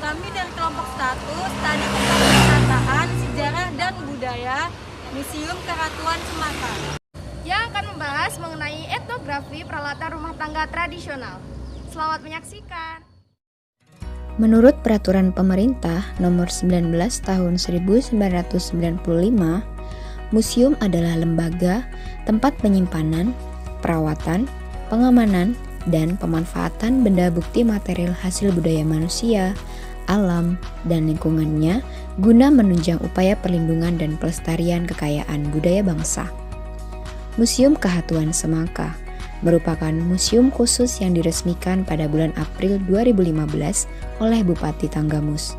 Kami dari kelompok status Tadi Pemerintahan Sejarah dan Budaya Museum Keratuan Semaka yang akan membahas mengenai etnografi peralatan rumah tangga tradisional. Selamat menyaksikan. Menurut Peraturan Pemerintah Nomor 19 Tahun 1995, museum adalah lembaga, tempat penyimpanan, perawatan, pengamanan, dan pemanfaatan benda bukti material hasil budaya manusia, alam, dan lingkungannya guna menunjang upaya perlindungan dan pelestarian kekayaan budaya bangsa. Museum Kahatuan Semaka merupakan museum khusus yang diresmikan pada bulan April 2015 oleh Bupati Tanggamus.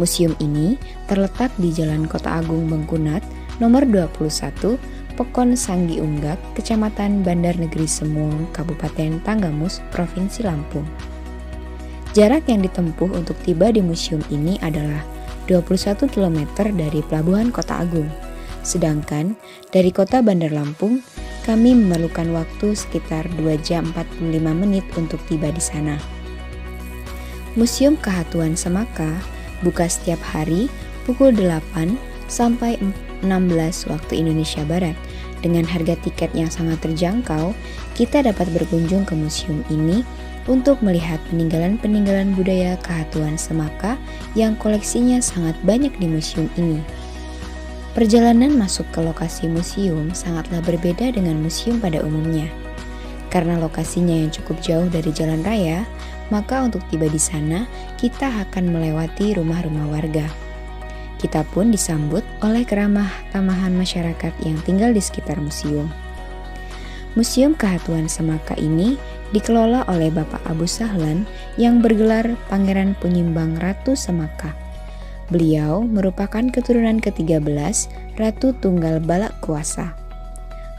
Museum ini terletak di Jalan Kota Agung Bengkunat, nomor 21, Pekon Sanggi Unggak, Kecamatan Bandar Negeri Semuang, Kabupaten Tanggamus, Provinsi Lampung. Jarak yang ditempuh untuk tiba di museum ini adalah 21 km dari Pelabuhan Kota Agung. Sedangkan dari kota Bandar Lampung, kami memerlukan waktu sekitar 2 jam 45 menit untuk tiba di sana. Museum Kahatuan Semaka buka setiap hari pukul 8 sampai 16 waktu Indonesia Barat. Dengan harga tiket yang sangat terjangkau, kita dapat berkunjung ke museum ini untuk melihat peninggalan-peninggalan budaya Kahatuan Semaka yang koleksinya sangat banyak di museum ini. Perjalanan masuk ke lokasi museum sangatlah berbeda dengan museum pada umumnya. Karena lokasinya yang cukup jauh dari jalan raya, maka untuk tiba di sana, kita akan melewati rumah-rumah warga. Kita pun disambut oleh keramah tamahan masyarakat yang tinggal di sekitar museum. Museum Kahatuan Semaka ini dikelola oleh Bapak Abu Sahlan yang bergelar Pangeran Punyimbang Ratu Semaka. Beliau merupakan keturunan ke-13 Ratu Tunggal Balak Kuasa.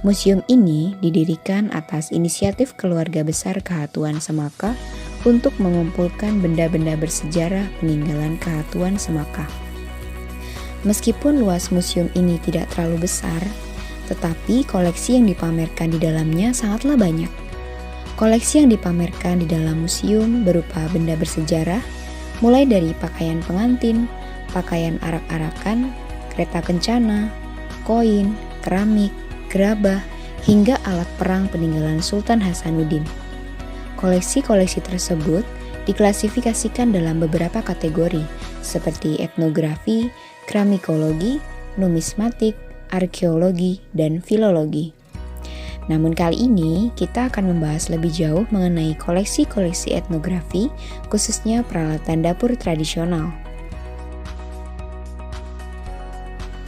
Museum ini didirikan atas inisiatif keluarga besar Kahatuan Semaka untuk mengumpulkan benda-benda bersejarah peninggalan Kahatuan Semaka. Meskipun luas museum ini tidak terlalu besar, tetapi koleksi yang dipamerkan di dalamnya sangatlah banyak. Koleksi yang dipamerkan di dalam museum berupa benda bersejarah, mulai dari pakaian pengantin, pakaian arak-arakan, kereta kencana, koin, keramik, gerabah, hingga alat perang peninggalan Sultan Hasanuddin. Koleksi-koleksi tersebut diklasifikasikan dalam beberapa kategori seperti etnografi, keramikologi, numismatik, arkeologi, dan filologi. Namun kali ini kita akan membahas lebih jauh mengenai koleksi-koleksi etnografi, khususnya peralatan dapur tradisional.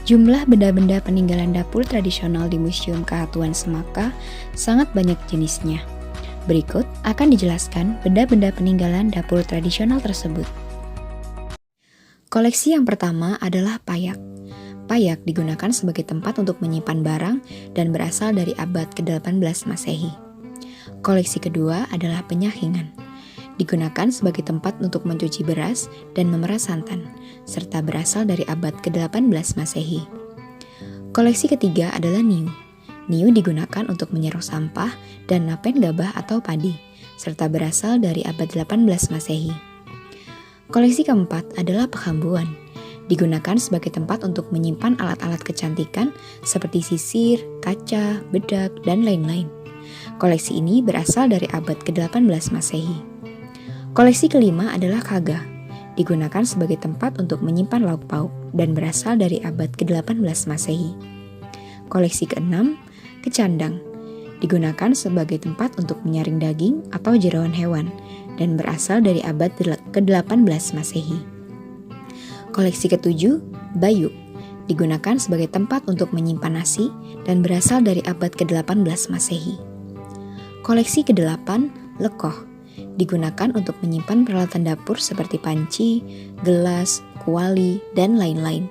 Jumlah benda-benda peninggalan dapur tradisional di Museum Kahatuan Semaka sangat banyak jenisnya. Berikut akan dijelaskan benda-benda peninggalan dapur tradisional tersebut. Koleksi yang pertama adalah payak. Payak digunakan sebagai tempat untuk menyimpan barang dan berasal dari abad ke-18 Masehi. Koleksi kedua adalah penyahingan. Digunakan sebagai tempat untuk mencuci beras dan memeras santan, serta berasal dari abad ke-18 Masehi. Koleksi ketiga adalah niu. Niu digunakan untuk menyerok sampah dan napen gabah atau padi, serta berasal dari abad 18 Masehi. Koleksi keempat adalah pekambuan. Digunakan sebagai tempat untuk menyimpan alat-alat kecantikan seperti sisir, kaca, bedak, dan lain-lain. Koleksi ini berasal dari abad ke-18 Masehi. Koleksi kelima adalah kaga. Digunakan sebagai tempat untuk menyimpan lauk pauk dan berasal dari abad ke-18 Masehi. Koleksi keenam, kecandang. Digunakan sebagai tempat untuk menyaring daging atau jeroan hewan dan berasal dari abad ke-18 Masehi. Koleksi ketujuh, bayuk. Digunakan sebagai tempat untuk menyimpan nasi dan berasal dari abad ke-18 Masehi. Koleksi kedelapan, lekoh. Digunakan untuk menyimpan peralatan dapur seperti panci, gelas, kuali, dan lain-lain.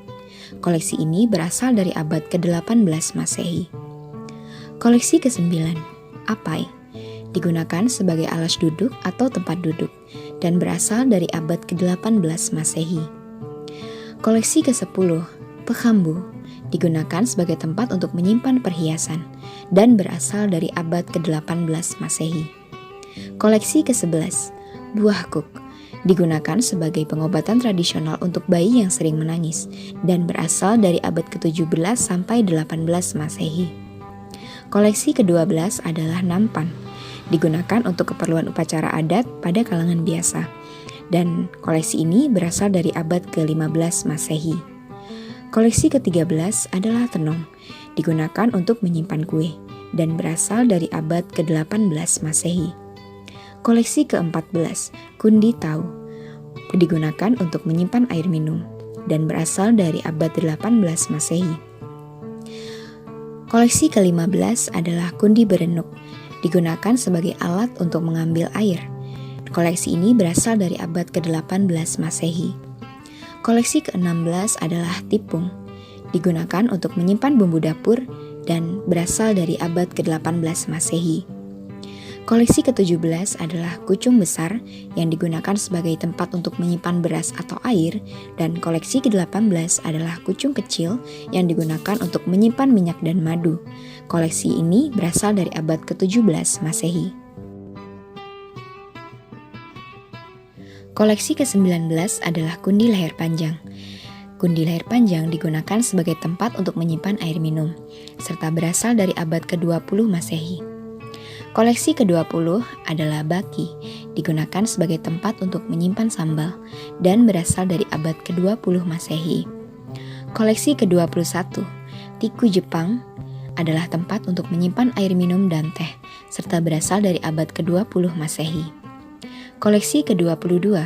Koleksi ini berasal dari abad ke-18 Masehi. Koleksi ke-9, apai. Digunakan sebagai alas duduk atau tempat duduk dan berasal dari abad ke-18 Masehi. Koleksi ke-10, pekambu. Digunakan sebagai tempat untuk menyimpan perhiasan dan berasal dari abad ke-18 Masehi. Koleksi ke-11, buah kuk. Digunakan sebagai pengobatan tradisional untuk bayi yang sering menangis dan berasal dari abad ke-17 sampai 18 Masehi. Koleksi ke-12 adalah nampan. Digunakan untuk keperluan upacara adat pada kalangan biasa. Dan koleksi ini berasal dari abad ke-15 Masehi. Koleksi ke-13 adalah tenong. Digunakan untuk menyimpan kue dan berasal dari abad ke-18 Masehi. Koleksi ke-14, kundi tahu, digunakan untuk menyimpan air minum dan berasal dari abad 18 Masehi. Koleksi ke-15 adalah kundi berenuk, digunakan sebagai alat untuk mengambil air. Koleksi ini berasal dari abad ke-18 Masehi. Koleksi ke-16 adalah tipung, digunakan untuk menyimpan bumbu dapur dan berasal dari abad ke-18 Masehi. Koleksi ke-17 adalah kucung besar yang digunakan sebagai tempat untuk menyimpan beras atau air, dan koleksi ke-18 adalah kucung kecil yang digunakan untuk menyimpan minyak dan madu. Koleksi ini berasal dari abad ke-17 Masehi. Koleksi ke-19 adalah kundi leher panjang. Kundi leher panjang digunakan sebagai tempat untuk menyimpan air minum, serta berasal dari abad ke-20 Masehi. Koleksi ke-20 adalah baki, digunakan sebagai tempat untuk menyimpan sambal, dan berasal dari abad ke-20 Masehi. Koleksi ke-21, tiku Jepang, adalah tempat untuk menyimpan air minum dan teh, serta berasal dari abad ke-20 Masehi. Koleksi ke-22,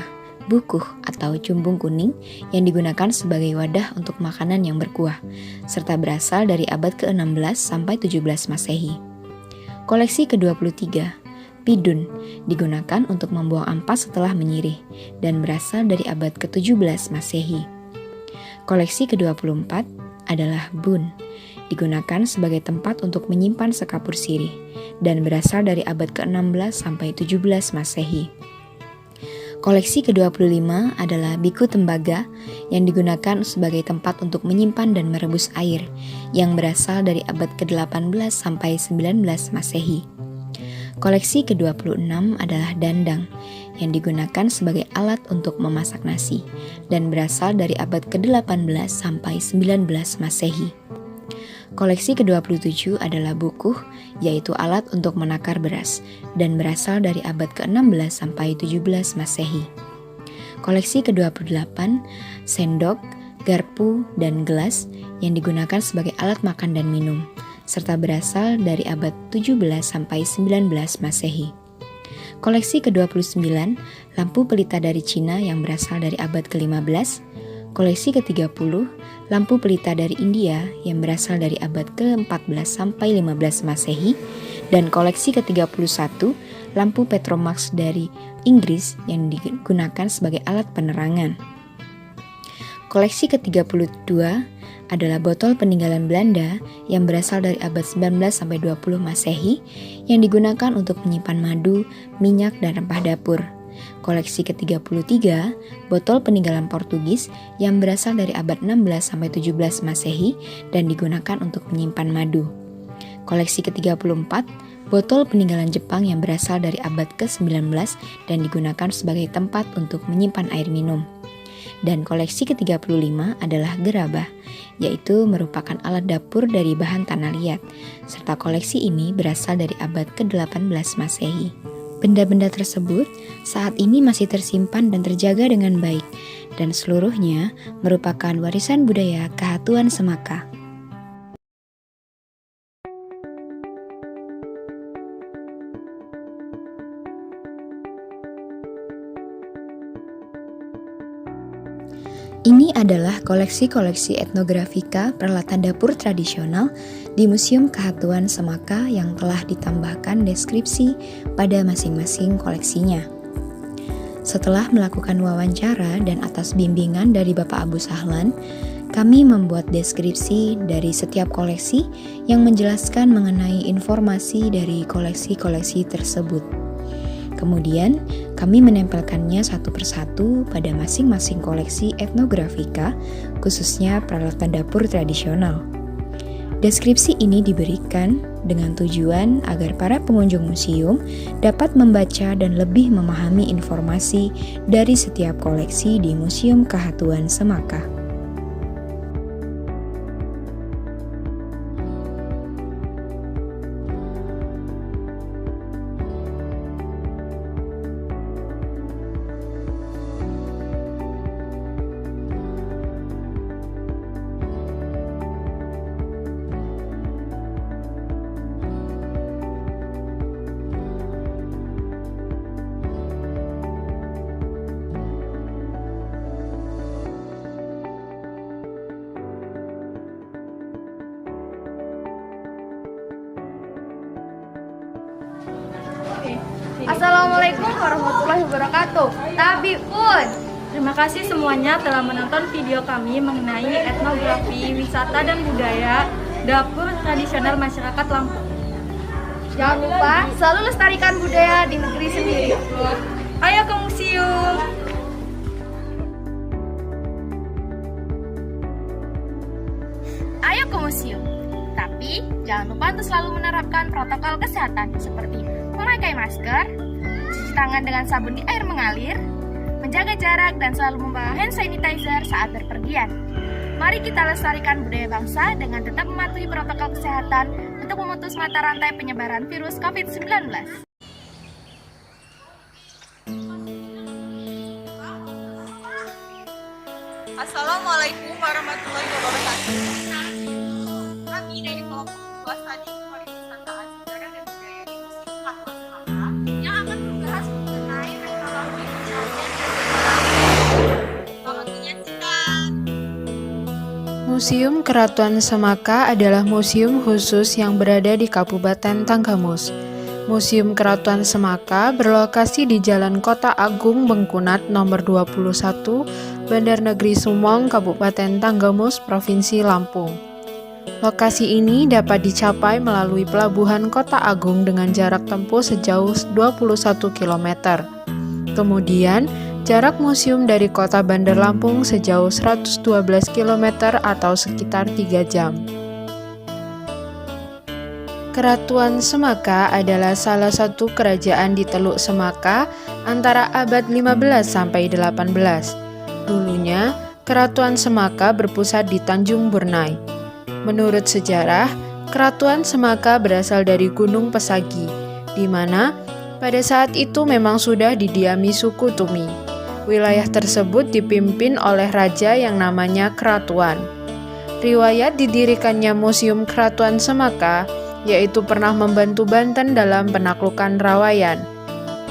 bukuh atau cumbung kuning yang digunakan sebagai wadah untuk makanan yang berkuah, serta berasal dari abad ke-16 sampai 17 Masehi. Koleksi ke-23, pidun, digunakan untuk membuang ampas setelah menyirih dan berasal dari abad ke-17 Masehi. Koleksi ke-24 adalah bun, digunakan sebagai tempat untuk menyimpan sekapur sirih dan berasal dari abad ke-16 sampai 17 Masehi. Koleksi ke-25 adalah biku tembaga yang digunakan sebagai tempat untuk menyimpan dan merebus air yang berasal dari abad ke-18 sampai 19 Masehi. Koleksi ke-26 adalah dandang yang digunakan sebagai alat untuk memasak nasi dan berasal dari abad ke-18 sampai 19 Masehi. Koleksi ke-27 adalah bukuh, yaitu alat untuk menakar beras, dan berasal dari abad ke-16 sampai 17 Masehi. Koleksi ke-28, sendok, garpu, dan gelas yang digunakan sebagai alat makan dan minum, serta berasal dari abad 17 sampai 19 Masehi. Koleksi ke-29, lampu pelita dari Cina yang berasal dari abad ke-15. Koleksi ke-30, lampu pelita dari India yang berasal dari abad ke-14 sampai 15 Masehi, dan koleksi ke-31, lampu Petromax dari Inggris yang digunakan sebagai alat penerangan. Koleksi ke-32 adalah botol peninggalan Belanda yang berasal dari abad 19 sampai 20 Masehi yang digunakan untuk menyimpan madu, minyak, dan rempah dapur. Koleksi ke-33, botol peninggalan Portugis yang berasal dari abad 16 sampai 17 Masehi dan digunakan untuk menyimpan madu. Koleksi ke-34, botol peninggalan Jepang yang berasal dari abad ke-19 dan digunakan sebagai tempat untuk menyimpan air minum. Dan koleksi ke-35 adalah gerabah, yaitu merupakan alat dapur dari bahan tanah liat, serta koleksi ini berasal dari abad ke-18 Masehi. Benda-benda tersebut saat ini masih tersimpan dan terjaga dengan baik, dan seluruhnya merupakan warisan budaya Khatuan Semaka. Ini adalah koleksi-koleksi etnografika peralatan dapur tradisional di Museum Khatuan Semaka yang telah ditambahkan deskripsi pada masing-masing koleksinya. Setelah melakukan wawancara dan atas bimbingan dari Bapak Abu Sahlan, kami membuat deskripsi dari setiap koleksi yang menjelaskan mengenai informasi dari koleksi-koleksi tersebut. Kemudian, kami menempelkannya satu persatu pada masing-masing koleksi etnografika, khususnya peralatan dapur tradisional. Deskripsi ini diberikan dengan tujuan agar para pengunjung museum dapat membaca dan lebih memahami informasi dari setiap koleksi di Museum Kahatuan Semaka. Assalamualaikum warahmatullahi wabarakatuh. Tabi pun. Terima kasih semuanya telah menonton video kami mengenai etnografi, wisata dan budaya dapur tradisional masyarakat Lampung. Jangan lupa selalu lestarikan budaya di negeri sendiri. Ayo ke museum! Ayo ke museum. Tapi jangan lupa untuk selalu menerapkan protokol kesehatan seperti memakai masker, cuci tangan dengan sabun di air mengalir, menjaga jarak dan selalu membawa hand sanitizer saat berpergian. Mari kita lestarikan budaya bangsa dengan tetap mematuhi protokol kesehatan untuk memutus mata rantai penyebaran virus COVID-19. Assalamualaikum warahmatullahi wabarakatuh. Kami dari kelompok 2 Studi Pariwisataan Sejarah dan Budaya di Museum Kahatuan Semaka yang akan membahas mengenai teknologi Selamat menyaksikan. Museum Keratuan Semaka adalah museum khusus yang berada di Kabupaten Tanggamus. Museum Keratuan Semaka berlokasi di Jalan Kota Agung Bengkunat nomor 21, Bandar Negeri Sumong, Kabupaten Tanggamus, Provinsi Lampung. Lokasi ini dapat dicapai melalui Pelabuhan Kota Agung dengan jarak tempuh sejauh 21 km. Kemudian, jarak museum dari Kota Bandar Lampung sejauh 112 km atau sekitar 3 jam. Keratuan Semaka adalah salah satu kerajaan di Teluk Semaka antara abad 15 sampai 18. Dulunya, Keratuan Semaka berpusat di Tanjung Burnai. Menurut sejarah, Keratuan Semaka berasal dari Gunung Pesagi, di mana pada saat itu memang sudah didiami suku Tumi. Wilayah tersebut dipimpin oleh raja yang namanya Keratuan. Riwayat didirikannya Museum Keratuan Semaka yaitu pernah membantu Banten dalam penaklukan Rawayan.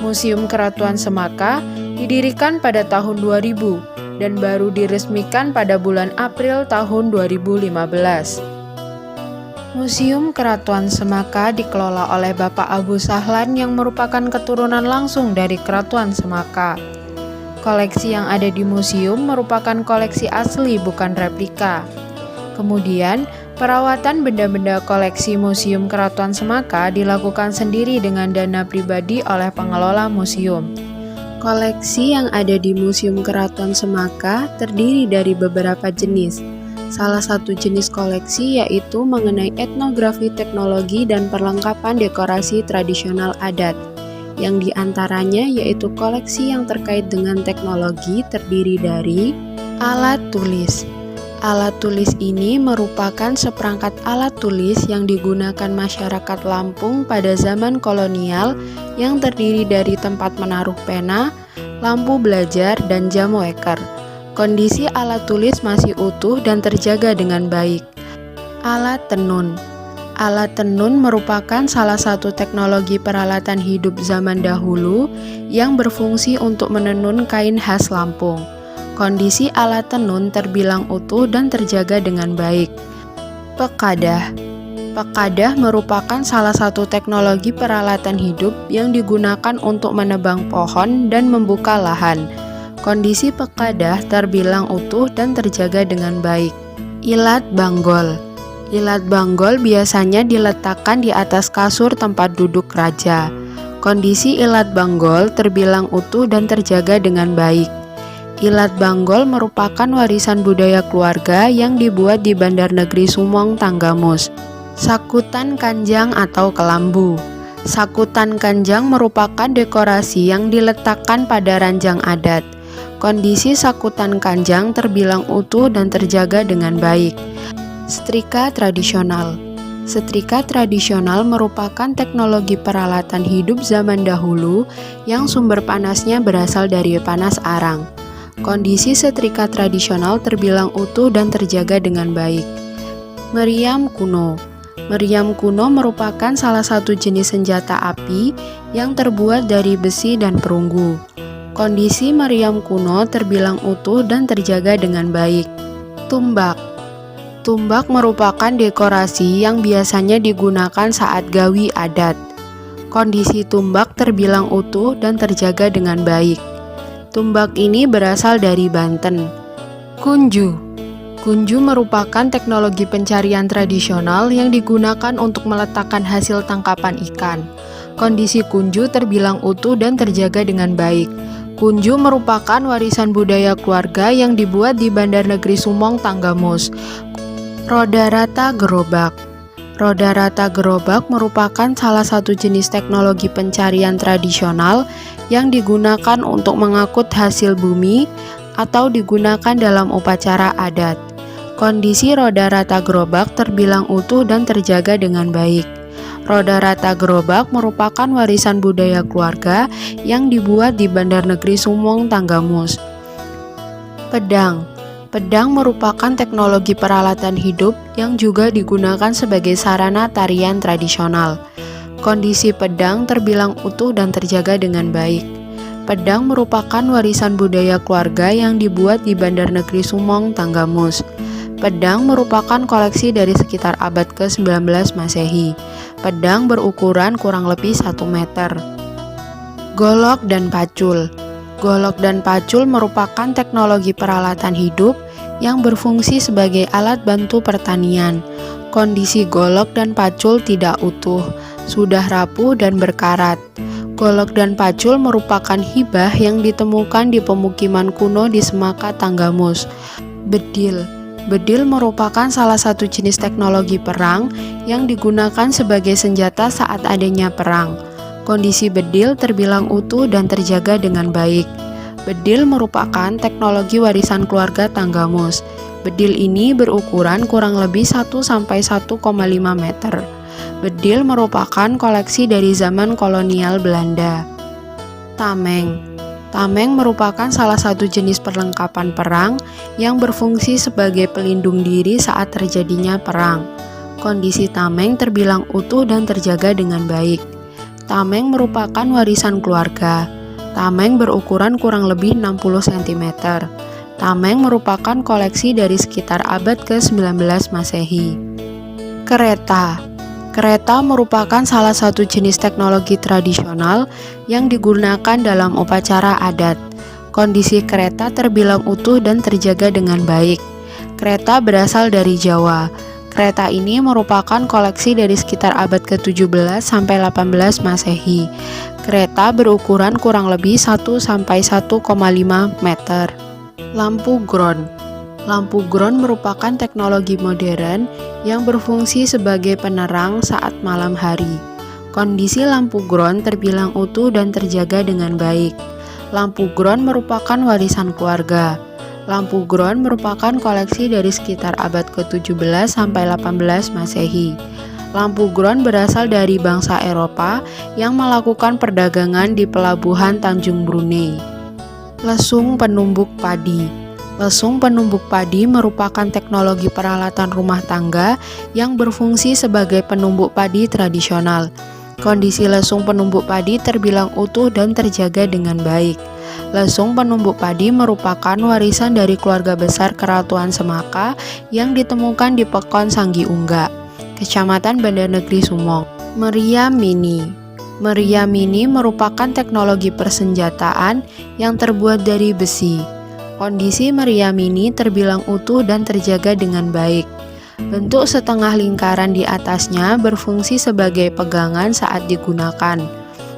Museum Keratuan Semaka didirikan pada tahun 2000 dan baru diresmikan pada bulan April tahun 2015. Museum Keratuan Semaka dikelola oleh Bapak Abu Sahlan yang merupakan keturunan langsung dari Keratuan Semaka. Koleksi yang ada di museum merupakan koleksi asli bukan replika. Kemudian, perawatan benda-benda koleksi Museum Keratuan Semaka dilakukan sendiri dengan dana pribadi oleh pengelola museum. Koleksi yang ada di Museum Keratuan Semaka terdiri dari beberapa jenis. Salah satu jenis koleksi yaitu mengenai etnografi teknologi dan perlengkapan dekorasi tradisional adat. Yang diantaranya yaitu koleksi yang terkait dengan teknologi terdiri dari alat tulis. Alat tulis ini merupakan seperangkat alat tulis yang digunakan masyarakat Lampung pada zaman kolonial yang terdiri dari tempat menaruh pena, lampu belajar, dan jam weker. Kondisi alat tulis masih utuh dan terjaga dengan baik. Alat tenun. Alat tenun merupakan salah satu teknologi peralatan hidup zaman dahulu yang berfungsi untuk menenun kain khas Lampung. Kondisi alat tenun terbilang utuh dan terjaga dengan baik. Pekadah. Pekadah merupakan salah satu teknologi peralatan hidup yang digunakan untuk menebang pohon dan membuka lahan. Kondisi pekadah terbilang utuh dan terjaga dengan baik. Ilat banggol. Ilat banggol biasanya diletakkan di atas kasur tempat duduk raja. Kondisi ilat banggol terbilang utuh dan terjaga dengan baik. Ilat banggol merupakan warisan budaya keluarga yang dibuat di Bandar Negeri Sumong, Tanggamus. Sakutan kanjang atau kelambu. Sakutan kanjang merupakan dekorasi yang diletakkan pada ranjang adat. Kondisi sakutan kanjang terbilang utuh dan terjaga dengan baik. Setrika tradisional. Setrika tradisional merupakan teknologi peralatan hidup zaman dahulu yang sumber panasnya berasal dari panas arang. Kondisi setrika tradisional terbilang utuh dan terjaga dengan baik. Meriam kuno. Meriam kuno merupakan salah satu jenis senjata api yang terbuat dari besi dan perunggu. Kondisi meriam kuno terbilang utuh dan terjaga dengan baik. Tumbak. Tumbak merupakan dekorasi yang biasanya digunakan saat gawi adat. Kondisi tumbak terbilang utuh dan terjaga dengan baik. Tumbak ini berasal dari Banten. Kunju. Kunju merupakan teknologi pencarian tradisional yang digunakan untuk meletakkan hasil tangkapan ikan. Kondisi kunju terbilang utuh dan terjaga dengan baik. Kunju merupakan warisan budaya keluarga yang dibuat di Bandar Negeri Sumong, Tanggamus. Roda rata gerobak. Roda rata gerobak merupakan salah satu jenis teknologi pencarian tradisional yang digunakan untuk mengangkut hasil bumi atau digunakan dalam upacara adat. Kondisi roda rata gerobak terbilang utuh dan terjaga dengan baik. Roda rata gerobak merupakan warisan budaya keluarga yang dibuat di Bandar Negeri Sumong, Tanggamus. Pedang. Pedang merupakan teknologi peralatan hidup yang juga digunakan sebagai sarana tarian tradisional. Kondisi pedang terbilang utuh dan terjaga dengan baik. Pedang merupakan warisan budaya keluarga yang dibuat di Bandar Negeri Sumong, Tanggamus. Pedang merupakan koleksi dari sekitar abad ke-19 Masehi. Pedang berukuran kurang lebih 1 meter. Golok dan pacul. Golok dan pacul merupakan teknologi peralatan hidup yang berfungsi sebagai alat bantu pertanian. Kondisi golok dan pacul tidak utuh, sudah rapuh dan berkarat. Golok dan pacul merupakan hibah yang ditemukan di pemukiman kuno di Semaka, Tanggamus. Bedil. Bedil merupakan salah satu jenis teknologi perang yang digunakan sebagai senjata saat adanya perang. Kondisi bedil terbilang utuh dan terjaga dengan baik. Bedil merupakan teknologi warisan keluarga Tanggamus. Bedil ini berukuran kurang lebih 1-1,5 meter. Bedil merupakan koleksi dari zaman kolonial Belanda. Tameng. Tameng merupakan salah satu jenis perlengkapan perang yang berfungsi sebagai pelindung diri saat terjadinya perang. Kondisi tameng terbilang utuh dan terjaga dengan baik. Tameng merupakan warisan keluarga. Tameng berukuran kurang lebih 60 cm. Tameng merupakan koleksi dari sekitar abad ke-19 Masehi. Kereta. Kereta merupakan salah satu jenis teknologi tradisional yang digunakan dalam upacara adat. Kondisi kereta terbilang utuh dan terjaga dengan baik. Kereta berasal dari Jawa. Kereta ini merupakan koleksi dari sekitar abad ke-17 sampai 18 Masehi. Kereta berukuran kurang lebih 1-1,5 meter. Lampu gron. Lampu gron merupakan teknologi modern yang berfungsi sebagai penerang saat malam hari. Kondisi lampu gron terbilang utuh dan terjaga dengan baik. Lampu gron merupakan warisan keluarga. Lampu gron merupakan koleksi dari sekitar abad ke-17 sampai 18 Masehi. Lampu gron berasal dari bangsa Eropa yang melakukan perdagangan di pelabuhan Tanjung Brunei. Lesung penumbuk padi. Lesung penumbuk padi merupakan teknologi peralatan rumah tangga yang berfungsi sebagai penumbuk padi tradisional. Kondisi lesung penumbuk padi terbilang utuh dan terjaga dengan baik. Lesung penumbuk padi merupakan warisan dari keluarga besar Keratuan Semaka yang ditemukan di Pekon Sanggi-Ungga, Kecamatan Bandar Negeri Sumong. Meriam mini. Meriam mini merupakan teknologi persenjataan yang terbuat dari besi. Kondisi meriam ini terbilang utuh dan terjaga dengan baik. Bentuk setengah lingkaran di atasnya berfungsi sebagai pegangan saat digunakan.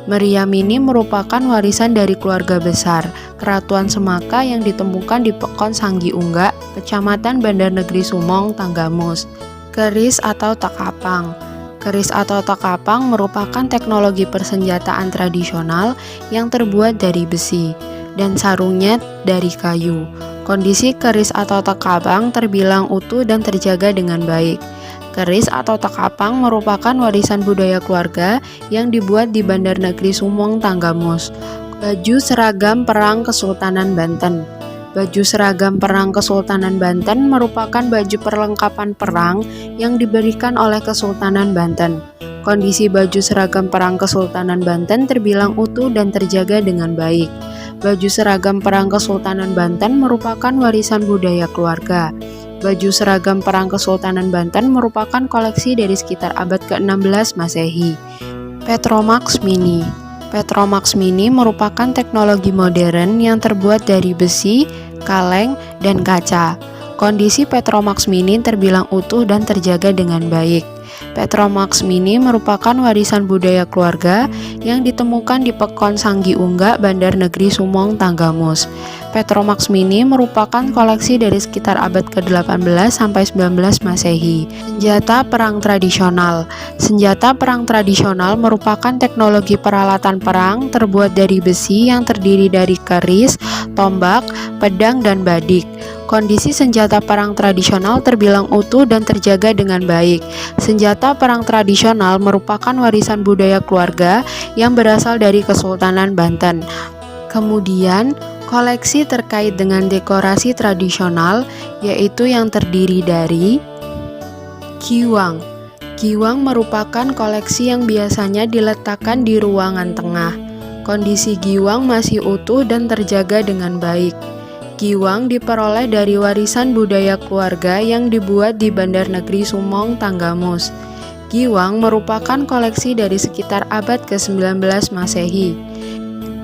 Meriam ini merupakan warisan dari keluarga besar Keratuan Semaka yang ditemukan di Pekon Sanggi-Ungga, Kecamatan Bandar Negeri Sumong, Tanggamus. Keris atau takapang. Keris atau takapang merupakan teknologi persenjataan tradisional yang terbuat dari besi dan sarungnya dari kayu. Kondisi keris atau takapang terbilang utuh dan terjaga dengan baik. Keris atau takapang merupakan warisan budaya keluarga yang dibuat di Bandar Negeri Sumong, Tanggamus. Baju seragam perang Kesultanan Banten. Baju seragam perang Kesultanan Banten merupakan baju perlengkapan perang yang diberikan oleh Kesultanan Banten. Kondisi baju seragam perang Kesultanan Banten terbilang utuh dan terjaga dengan baik. Baju seragam perang Kesultanan Banten merupakan warisan budaya keluarga. Baju seragam perang Kesultanan Banten merupakan koleksi dari sekitar abad ke-16 Masehi. Petromax Mini. Petromax Mini merupakan teknologi modern yang terbuat dari besi, kaleng, dan kaca. Kondisi Petromax Mini terbilang utuh dan terjaga dengan baik. Petromax Mini merupakan warisan budaya keluarga yang ditemukan di Pekon Sanggi Unggak, Bandar Negeri Sumong, Tanggamus. Petromax Mini merupakan koleksi dari sekitar abad ke-18 sampai 19 Masehi. Senjata perang tradisional. Senjata perang tradisional merupakan teknologi peralatan perang terbuat dari besi yang terdiri dari keris, tombak, pedang, dan badik. Kondisi senjata perang tradisional terbilang utuh dan terjaga dengan baik. Senjata perang tradisional merupakan warisan budaya keluarga yang berasal dari Kesultanan Banten. Kemudian, koleksi terkait dengan dekorasi tradisional, yaitu yang terdiri dari giwang. Giwang merupakan koleksi yang biasanya diletakkan di ruangan tengah. Kondisi giwang masih utuh dan terjaga dengan baik. Giwang diperoleh dari warisan budaya keluarga yang dibuat di Bandar Negeri Sumong, Tanggamus. Giwang merupakan koleksi dari sekitar abad ke-19 Masehi.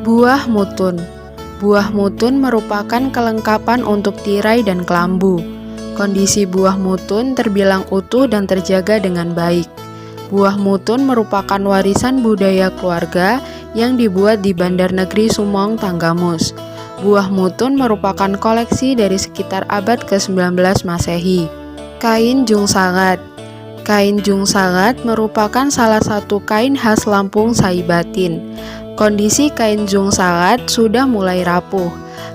Buah mutun. Buah mutun merupakan kelengkapan untuk tirai dan kelambu. Kondisi buah mutun terbilang utuh dan terjaga dengan baik. Buah mutun merupakan warisan budaya keluarga yang dibuat di Bandar Negeri Sumong, Tanggamus. Buah mutun merupakan koleksi dari sekitar abad ke-19 Masehi. Kain jungsangat. Kain jungsangat merupakan salah satu kain khas Lampung Saibatin. Kondisi kain jungsangat sudah mulai rapuh.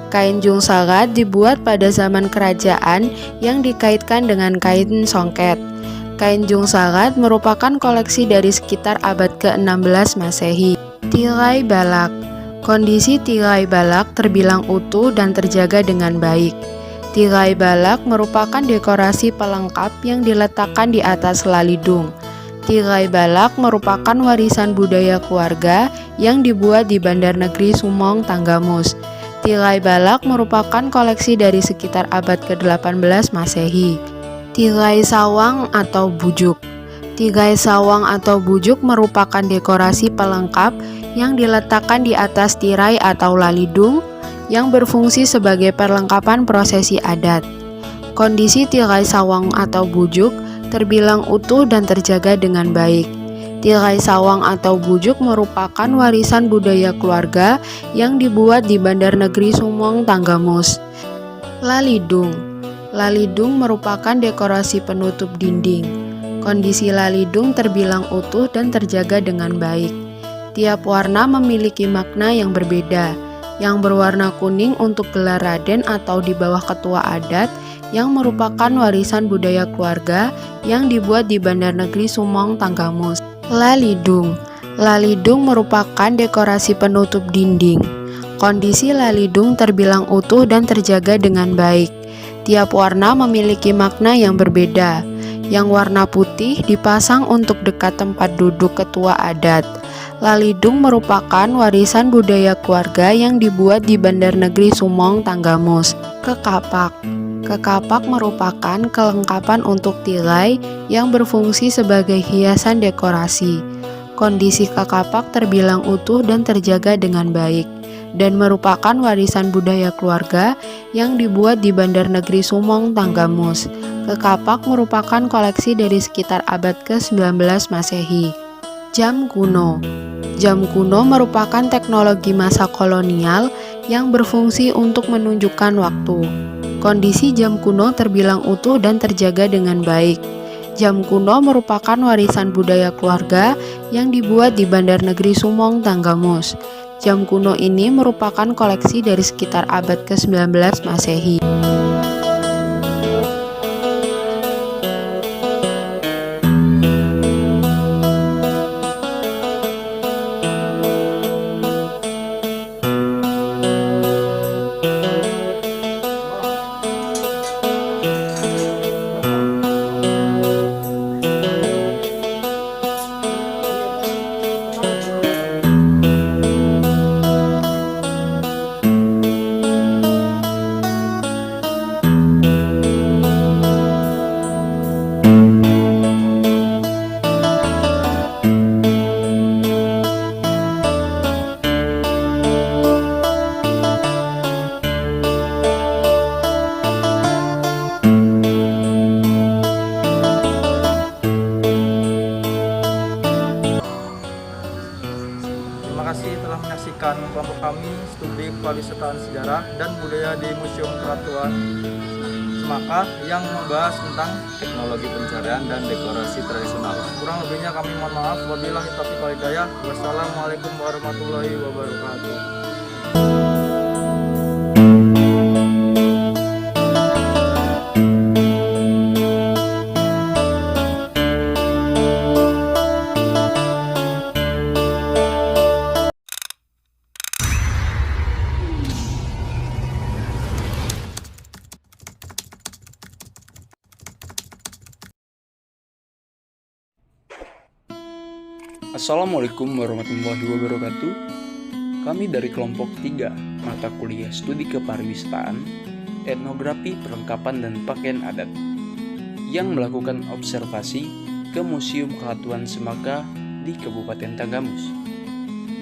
Kain jungsangat dibuat pada zaman kerajaan yang dikaitkan dengan kain songket. Kain jungsangat merupakan koleksi dari sekitar abad ke-16 Masehi. Tirai balak. Kondisi tirai balak terbilang utuh dan terjaga dengan baik. Tirai balak merupakan dekorasi pelengkap yang diletakkan di atas lalidung. Tirai balak merupakan warisan budaya keluarga yang dibuat di Bandar Negeri Sumong, Tanggamus. Tirai balak merupakan koleksi dari sekitar abad ke-18 Masehi. Tirai sawang atau bujuk. Tirai sawang atau bujuk merupakan dekorasi pelengkap yang diletakkan di atas tirai atau lalidung yang berfungsi sebagai perlengkapan prosesi adat. Kondisi tirai sawang atau bujuk terbilang utuh dan terjaga dengan baik. Tirai sawang atau bujuk merupakan warisan budaya keluarga yang dibuat di Bandar Negeri Sumong, Tanggamus. Lalidung. Lalidung merupakan dekorasi penutup dinding. Kondisi lalidung terbilang utuh dan terjaga dengan baik. Tiap warna memiliki makna yang berbeda. Yang berwarna kuning untuk gelar raden atau di bawah ketua adat yang merupakan warisan budaya keluarga yang dibuat di Bandar Negeri Sumong, Tanggamus. Lalidung. Lalidung merupakan dekorasi penutup dinding. Kondisi lalidung terbilang utuh dan terjaga dengan baik. Tiap warna memiliki makna yang berbeda. Yang warna putih dipasang untuk dekat tempat duduk ketua adat. Lalidung merupakan warisan budaya keluarga yang dibuat di Bandar Negeri Sumong, Tanggamus. Kekapak. Kekapak merupakan kelengkapan untuk tirai yang berfungsi sebagai hiasan dekorasi. Kondisi kekapak terbilang utuh dan terjaga dengan baik, dan merupakan warisan budaya keluarga yang dibuat di Bandar Negeri Sumong, Tanggamus. Kekapak merupakan koleksi dari sekitar abad ke-19 Masehi. Jam kuno. Jam kuno merupakan teknologi masa kolonial yang berfungsi untuk menunjukkan waktu. Kondisi jam kuno terbilang utuh dan terjaga dengan baik. Jam kuno merupakan warisan budaya keluarga yang dibuat di Bandar Negeri Sumong, Tanggamus. Jam kuno ini merupakan koleksi dari sekitar abad ke-19 Masehi. Terima kasih telah menyaksikan kelompok kami studi pariwisata sejarah dan budaya di Museum Keratuan Semaka yang membahas tentang teknologi pencarian dan dekorasi tradisional. kurang lebihnya kami mohon maaf. Wabillahi taufiq wal hidayah. Wassalamualaikum warahmatullahi wabarakatuh. Assalamualaikum warahmatullahi wabarakatuh. Kami dari kelompok 3 mata kuliah studi kepariwisataan, etnografi, perlengkapan dan pakaian adat yang melakukan observasi ke Museum Keratuan Semaka di Kabupaten Tanggamus.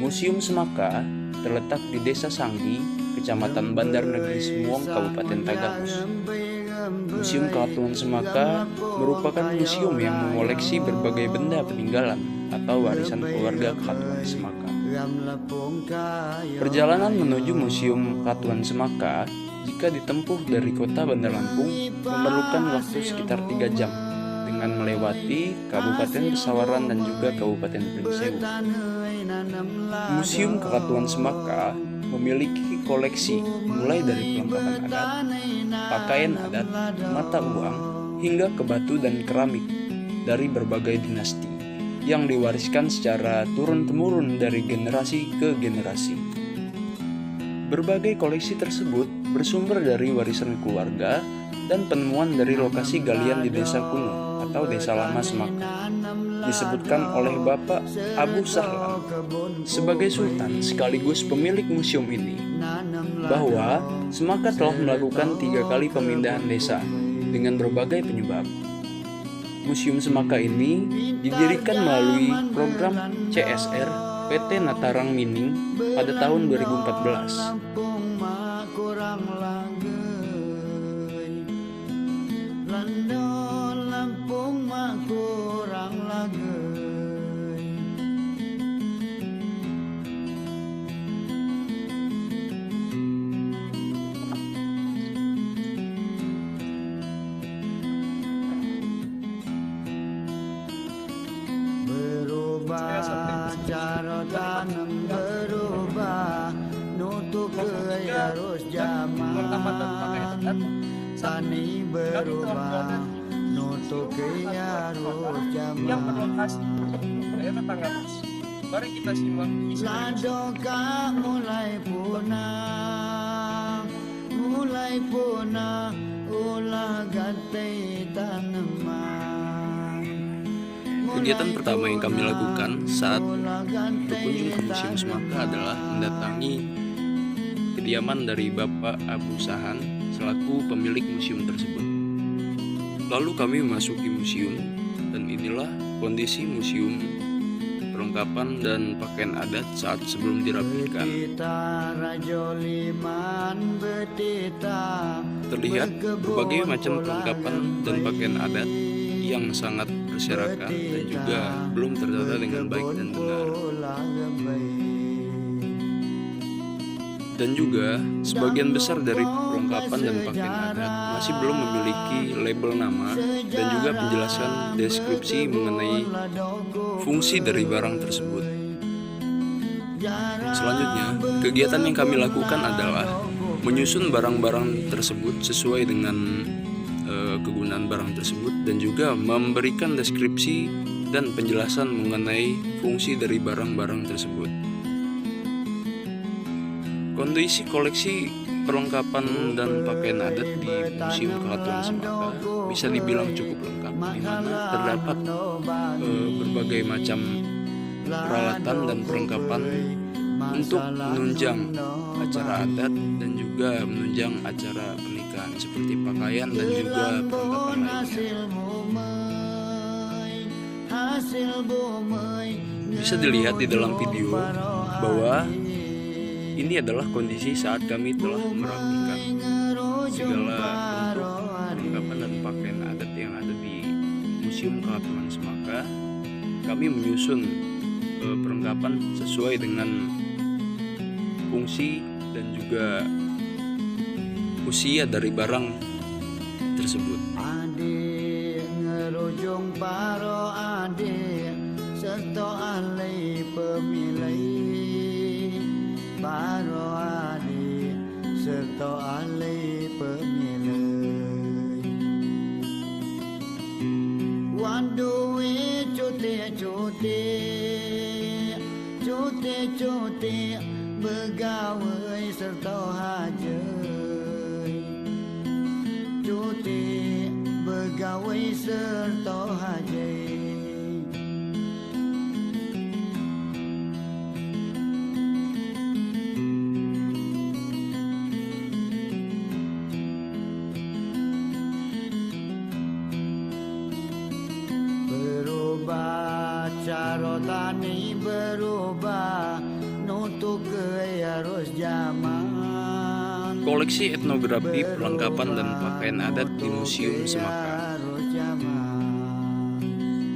Museum Semaka terletak di Desa Sanggi, Kecamatan Bandar Negeri Sumong, Kabupaten Tanggamus. Museum Keratuan Semaka merupakan museum yang mengoleksi berbagai benda peninggalan atau warisan keluarga Keratuan Semaka. Perjalanan menuju Museum Keratuan Semaka jika ditempuh dari kota Bandar Lampung memerlukan waktu sekitar 3 jam dengan melewati Kabupaten Pesawaran dan juga Kabupaten Prinsewu. Museum Keratuan Semaka memiliki koleksi mulai dari perlengkapan adat, pakaian adat, mata uang, hingga ke batu dan keramik dari berbagai dinasti yang diwariskan secara turun-temurun dari generasi ke generasi. Berbagai koleksi tersebut bersumber dari warisan keluarga dan penemuan dari lokasi galian di desa kuno atau desa lama Semaka. Disebutkan oleh Bapak Abu Sahlan sebagai sultan sekaligus pemilik museum ini bahwa Semaka telah melakukan 3 kali pemindahan desa dengan berbagai penyebab. Museum Semaka ini didirikan melalui program CSR PT Natarang Mining pada tahun 2014. Cara tanam berubah, nutuk harus zaman. Tani berubah, nutuk harus zaman. Yang berlokasi daerah Tanggamus. Mari kita simak kisah. Ladoka mulai punah, ulah ganti tanaman. Kegiatan pertama yang kami lakukan saat berkunjung ke Museum Semaka adalah mendatangi kediaman dari Bapak Abu Sahan selaku pemilik museum tersebut. Lalu kami memasuki museum dan inilah kondisi museum, perlengkapan dan pakaian adat saat sebelum dirapikan. Terlihat berbagai macam perlengkapan dan pakaian adat yang sangat berserakan dan juga belum tertata dengan baik dan benar. Dan juga sebagian besar dari perlengkapan dan pakaian adat masih belum memiliki label nama dan juga penjelasan deskripsi mengenai fungsi dari barang tersebut. Selanjutnya, kegiatan yang kami lakukan adalah menyusun barang-barang tersebut sesuai dengan kegunaan barang tersebut dan juga memberikan deskripsi dan penjelasan mengenai fungsi dari barang-barang tersebut. Kondisi koleksi perlengkapan dan pakaian adat di Museum Kelatuan Semaka bisa dibilang cukup lengkap, di mana terdapat berbagai macam peralatan dan perlengkapan untuk menunjang acara adat dan juga menunjang acara pernikahan seperti pakaian dan juga perlengkapan lainnya. Bisa dilihat di dalam video bahwa ini adalah kondisi saat kami telah merapikan segala bentuk perlengkapan dan pakaian adat yang ada di Museum Kelatuan Semaka. Kami menyusun perlengkapan sesuai dengan fungsi dan juga usia dari barang tersebut. Adik ngerujung paro adik serta alai pemilih paro adik serta alai pemilih wanduwe cuti begawai serta hajai cuti begawai serta hajai berubah cara tani berubah nutuk ke arus zaman. Koleksi etnografi perlengkapan dan pakaian adat di Museum Semaka.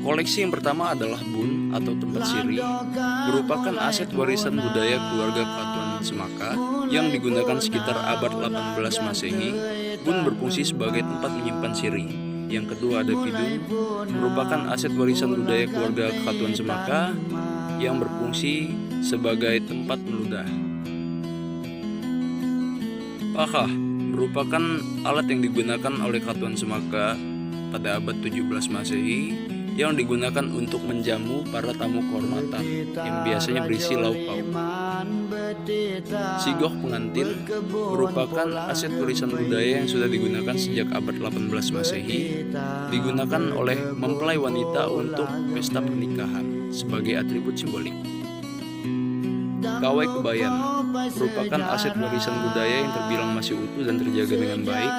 Koleksi yang pertama adalah bun atau tempat siri, merupakan aset warisan budaya keluarga Kelatuan Semaka yang digunakan sekitar abad 18 Masehi. Bun berfungsi sebagai tempat menyimpan siri. Yang kedua ada pidung, merupakan aset warisan budaya keluarga Kelatuan Semaka yang berfungsi sebagai tempat meludah. Pakah merupakan alat yang digunakan oleh Kelatuan Semaka pada abad 17 Masehi yang digunakan untuk menjamu para tamu kehormatan yang biasanya berisi lauk pauk. Sigoh pengantin merupakan aset warisan budaya yang sudah digunakan sejak abad 18 Masehi, digunakan oleh mempelai wanita untuk pesta pernikahan sebagai atribut simbolik. Kawai kebayan merupakan aset warisan budaya yang terbilang masih utuh dan terjaga dengan baik,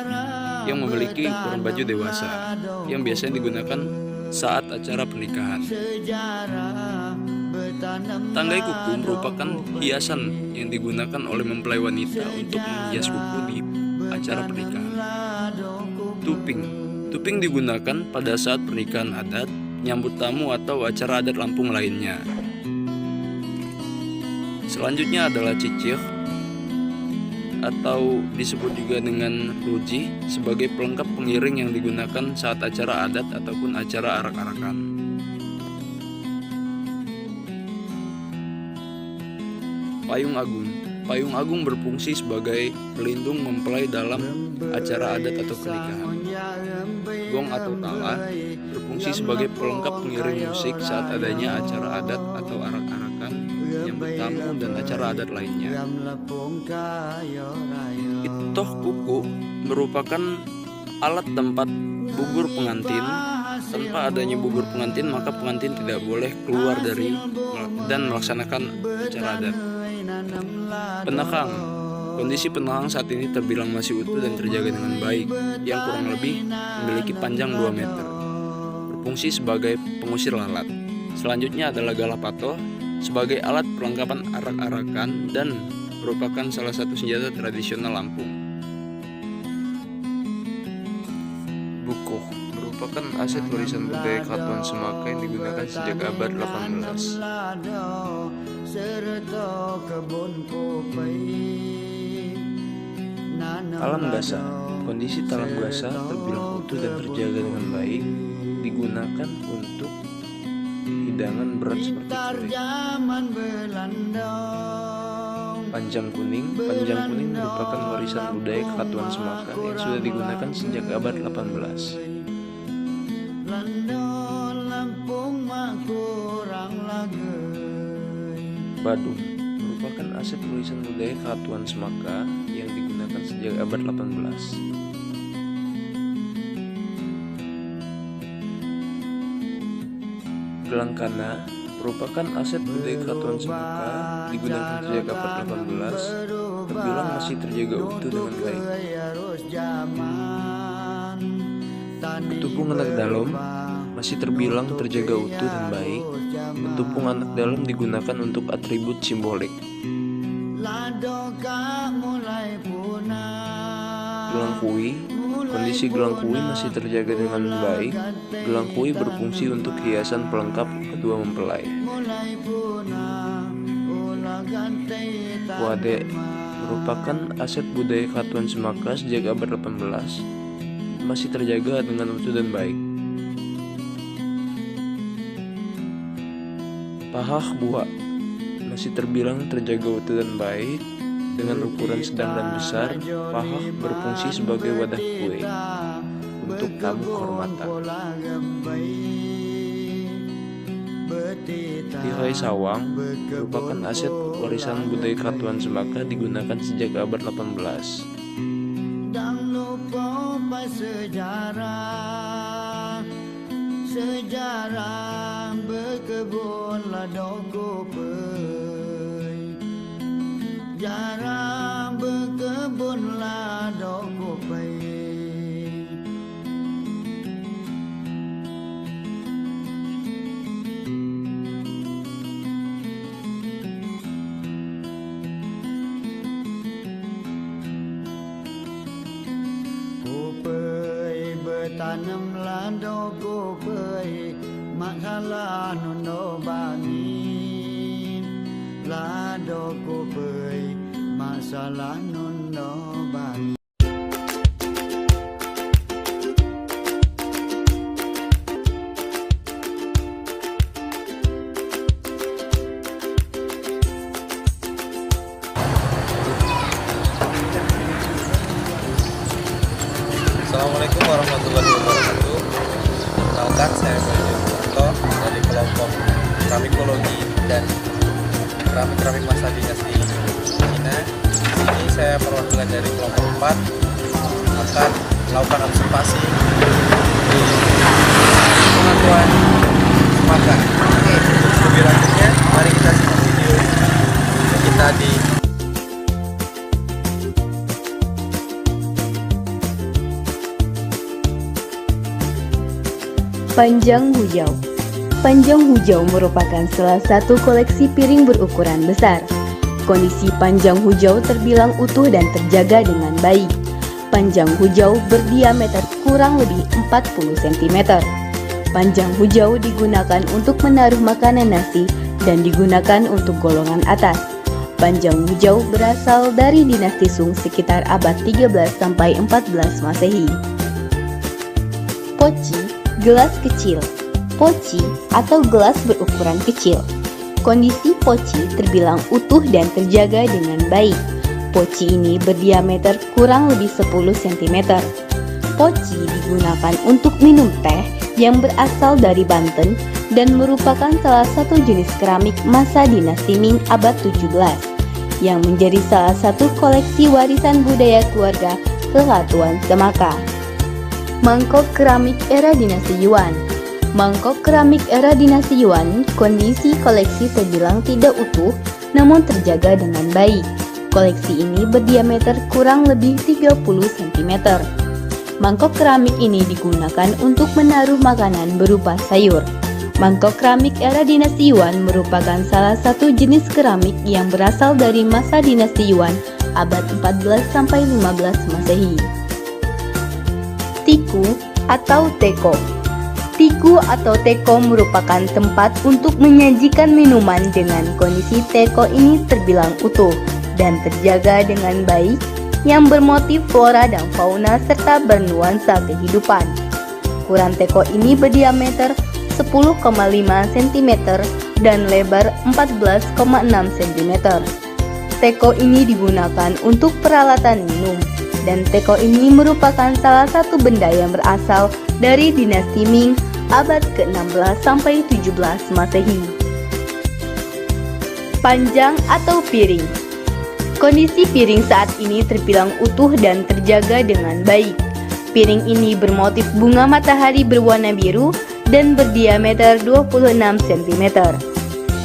yang memiliki ukuran baju dewasa, yang biasanya digunakan saat acara pernikahan. Tanggai kuku merupakan hiasan yang digunakan oleh mempelai wanita untuk menghias kuku di acara pernikahan. Tuping digunakan pada saat pernikahan adat, nyambut tamu atau acara adat Lampung lainnya. Selanjutnya adalah cicih atau disebut juga dengan ruji sebagai pelengkap pengiring yang digunakan saat acara adat ataupun acara arak-arakan. Payung agung berfungsi sebagai pelindung mempelai dalam acara adat atau pernikahan. Gong atau tala berfungsi sebagai pelengkap pengiring musik saat adanya acara adat atau arak-arakan, nyambut tamu dan acara adat lainnya. Itoh kuku merupakan alat tempat bubur pengantin. Tanpa adanya bubur pengantin, maka pengantin tidak boleh keluar dari dan melaksanakan acara adat. Penekang. Kondisi penekang saat ini terbilang masih utuh dan terjaga dengan baik, yang kurang lebih memiliki panjang 2 meter. Berfungsi sebagai pengusir lalat. Selanjutnya adalah galapato sebagai alat perlengkapan arak-arakan dan merupakan salah satu senjata tradisional Lampung. Bukuh merupakan aset warisan budaya Kelatuan Semaka yang digunakan sejak abad 18. serta kebun kopi Talam gasa. Kondisi talam gasa terbilang utuh dan terjaga dengan baik, digunakan untuk hidangan berat seperti kue. Panjang kuning merupakan warisan budaya Kesatuan Semaka yang sudah digunakan sejak abad 18. Badung merupakan aset warisan budaya Kesatuan Semaka yang digunakan sejak abad 18. Gelang kana merupakan aset budaya Kesatuan Semaka digunakan sejak abad 18, terbilang masih terjaga utuh dengan baik. Ketupung anak dalam masih terbilang terjaga utuh dan baik. Ketupung anak dalam digunakan untuk atribut simbolik. Gelang kui, kondisi gelang kui masih terjaga dengan baik. Gelang kui berfungsi untuk hiasan pelengkap kedua mempelai. Wade merupakan aset budaya Kesatuan Semaka sejak abad 18, masih terjaga dengan utuh dan baik. Pahah buah masih terbilang terjaga utuh dan baik. Dengan ukuran sedang dan besar, pahah berfungsi sebagai wadah kue untuk tamu kehormatan. Tihai sawang merupakan aset warisan budaya Kesatuan Semaka digunakan sejak abad 18. Sejarah berkebunlah dokopai, jarang berkebunlah dokopai. Kopai bertanamlah dokopai, masalah nono bangin. Lado kopai, masalah nono bangin. Assalamualaikum warahmatullahi wabarakatuh. Perkenalkan, saya Boyo dari kelompok keramikologi dan keramik masa dinasti Cina. Di sini saya perwakilan dari kelompok 4 akan melakukan observasi di pengetahuan Semaka. Lebih lanjutnya, mari kita simak video kita di Panjang hujau. Panjang hujau merupakan salah satu koleksi piring berukuran besar. Kondisi panjang hujau terbilang utuh dan terjaga dengan baik. Panjang hujau berdiameter kurang lebih 40 cm. Panjang hujau digunakan untuk menaruh makanan nasi dan digunakan untuk golongan atas. Panjang hujau berasal dari dinasti Sung sekitar abad 13 sampai 14 Masehi. Poci, gelas kecil. Poci atau gelas berukuran kecil. Kondisi poci terbilang utuh dan terjaga dengan baik. Poci ini berdiameter kurang lebih 10 cm. Poci digunakan untuk minum teh yang berasal dari Banten dan merupakan salah satu jenis keramik masa dinasti Ming abad 17 yang menjadi salah satu koleksi warisan budaya keluarga Kesatuan Semaka. Mangkok keramik era dinasti Yuan. Mangkok keramik era dinasti Yuan, kondisi koleksi terbilang tidak utuh namun terjaga dengan baik. Koleksi ini berdiameter kurang lebih 30 cm. Mangkok keramik ini digunakan untuk menaruh makanan berupa sayur. Mangkok keramik era dinasti Yuan merupakan salah satu jenis keramik yang berasal dari masa dinasti Yuan abad 14 sampai 15 Masehi. Tiku atau teko. Tiku atau teko merupakan tempat untuk menyajikan minuman dengan kondisi teko ini terbilang utuh dan terjaga dengan baik. yang bermotif flora dan fauna serta bernuansa kehidupan. Ukuran teko ini berdiameter 10,5 cm dan lebar 14,6 cm. Teko ini digunakan untuk peralatan minum, dan teko ini merupakan salah satu benda yang berasal dari dinasti Ming abad ke-16 sampai 17 Masehi. Panjang atau piring. Kondisi piring saat ini terbilang utuh dan terjaga dengan baik. Piring ini bermotif bunga matahari berwarna biru dan berdiameter 26 cm.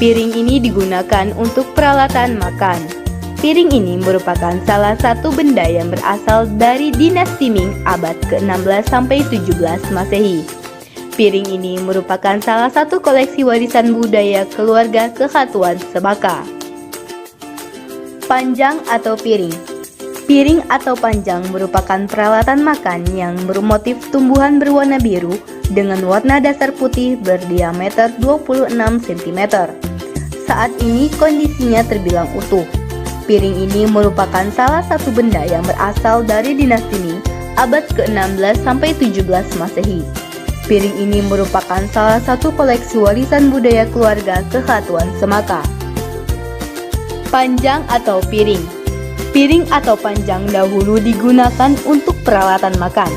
Piring ini digunakan untuk peralatan makan. Piring ini merupakan salah satu benda yang berasal dari dinasti Ming abad ke-16 sampai 17 Masehi. Piring ini merupakan salah satu koleksi warisan budaya keluarga Kekhatuan Semaka. Panjang atau piring. Piring atau panjang merupakan peralatan makan yang bermotif tumbuhan berwarna biru dengan warna dasar putih berdiameter 26 cm. Saat ini kondisinya terbilang utuh. Piring ini merupakan salah satu benda yang berasal dari dinasti Ming abad ke-16 sampai 17 Masehi. Piring ini merupakan salah satu koleksi warisan budaya keluarga Kekhatuan Semaka. Panjang atau piring. Piring atau panjang dahulu digunakan untuk peralatan makan.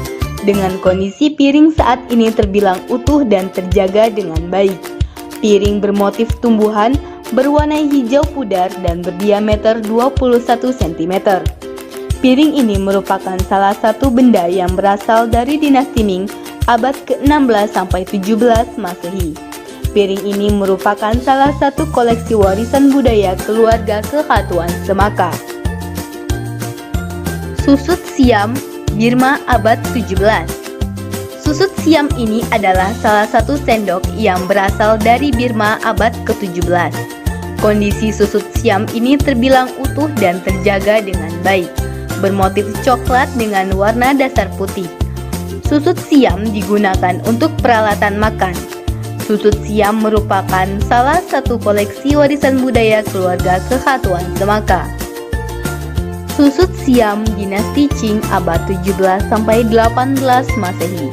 Dengan kondisi piring saat ini terbilang utuh dan terjaga dengan baik. Piring bermotif tumbuhan berwarna hijau pudar dan berdiameter 21 cm. Piring ini merupakan salah satu benda yang berasal dari dinasti Ming abad ke-16 sampai 17 Masehi. Piring ini merupakan salah satu koleksi warisan budaya keluarga Kekhatuan Semaka. Susut siam Birma abad 17. Susut siam ini adalah salah satu sendok yang berasal dari Birma abad ke-17. Kondisi susut siam ini terbilang utuh dan terjaga dengan baik, bermotif coklat dengan warna dasar putih. Susut siam digunakan untuk peralatan makan. Susut siam merupakan salah satu koleksi warisan budaya keluarga Kekhatuan Semaka. Susut siam dinasti Qing abad 17 sampai 18 Masehi.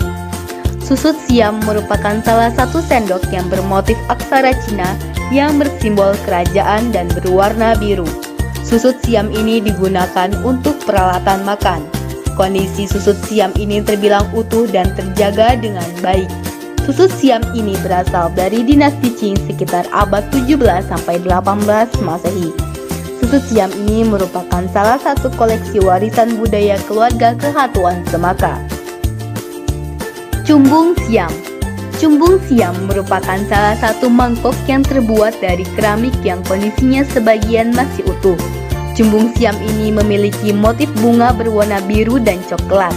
Susut siam merupakan salah satu sendok yang bermotif aksara Cina yang bersimbol kerajaan dan berwarna biru. Susut siam ini digunakan untuk peralatan makan. Kondisi susut siam ini terbilang utuh dan terjaga dengan baik. Susut siam ini berasal dari dinasti Qing sekitar abad 17 sampai 18 Masehi. Susut siam ini merupakan salah satu koleksi warisan budaya keluarga Kekhatuan Semaka. Cumbung siam. Cumbung siam merupakan salah satu mangkok yang terbuat dari keramik yang kondisinya sebagian masih utuh. Cumbung siam ini memiliki motif bunga berwarna biru dan coklat.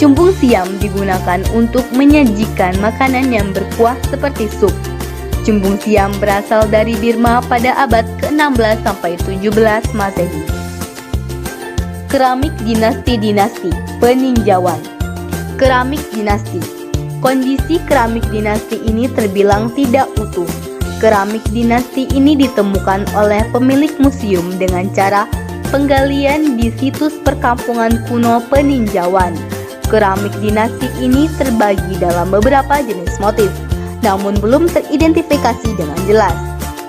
Cumbung siam digunakan untuk menyajikan makanan yang berkuah seperti sup. Cumbung siam berasal dari Birma pada abad ke-16 sampai 17 Masehi. Keramik dinasti-dinasti peninjauan. Keramik dinasti. Kondisi keramik dinasti ini terbilang tidak utuh. Keramik dinasti ini ditemukan oleh pemilik museum dengan cara penggalian di situs perkampungan kuno peninjauan. Keramik dinasti ini terbagi dalam beberapa jenis motif, namun belum teridentifikasi dengan jelas.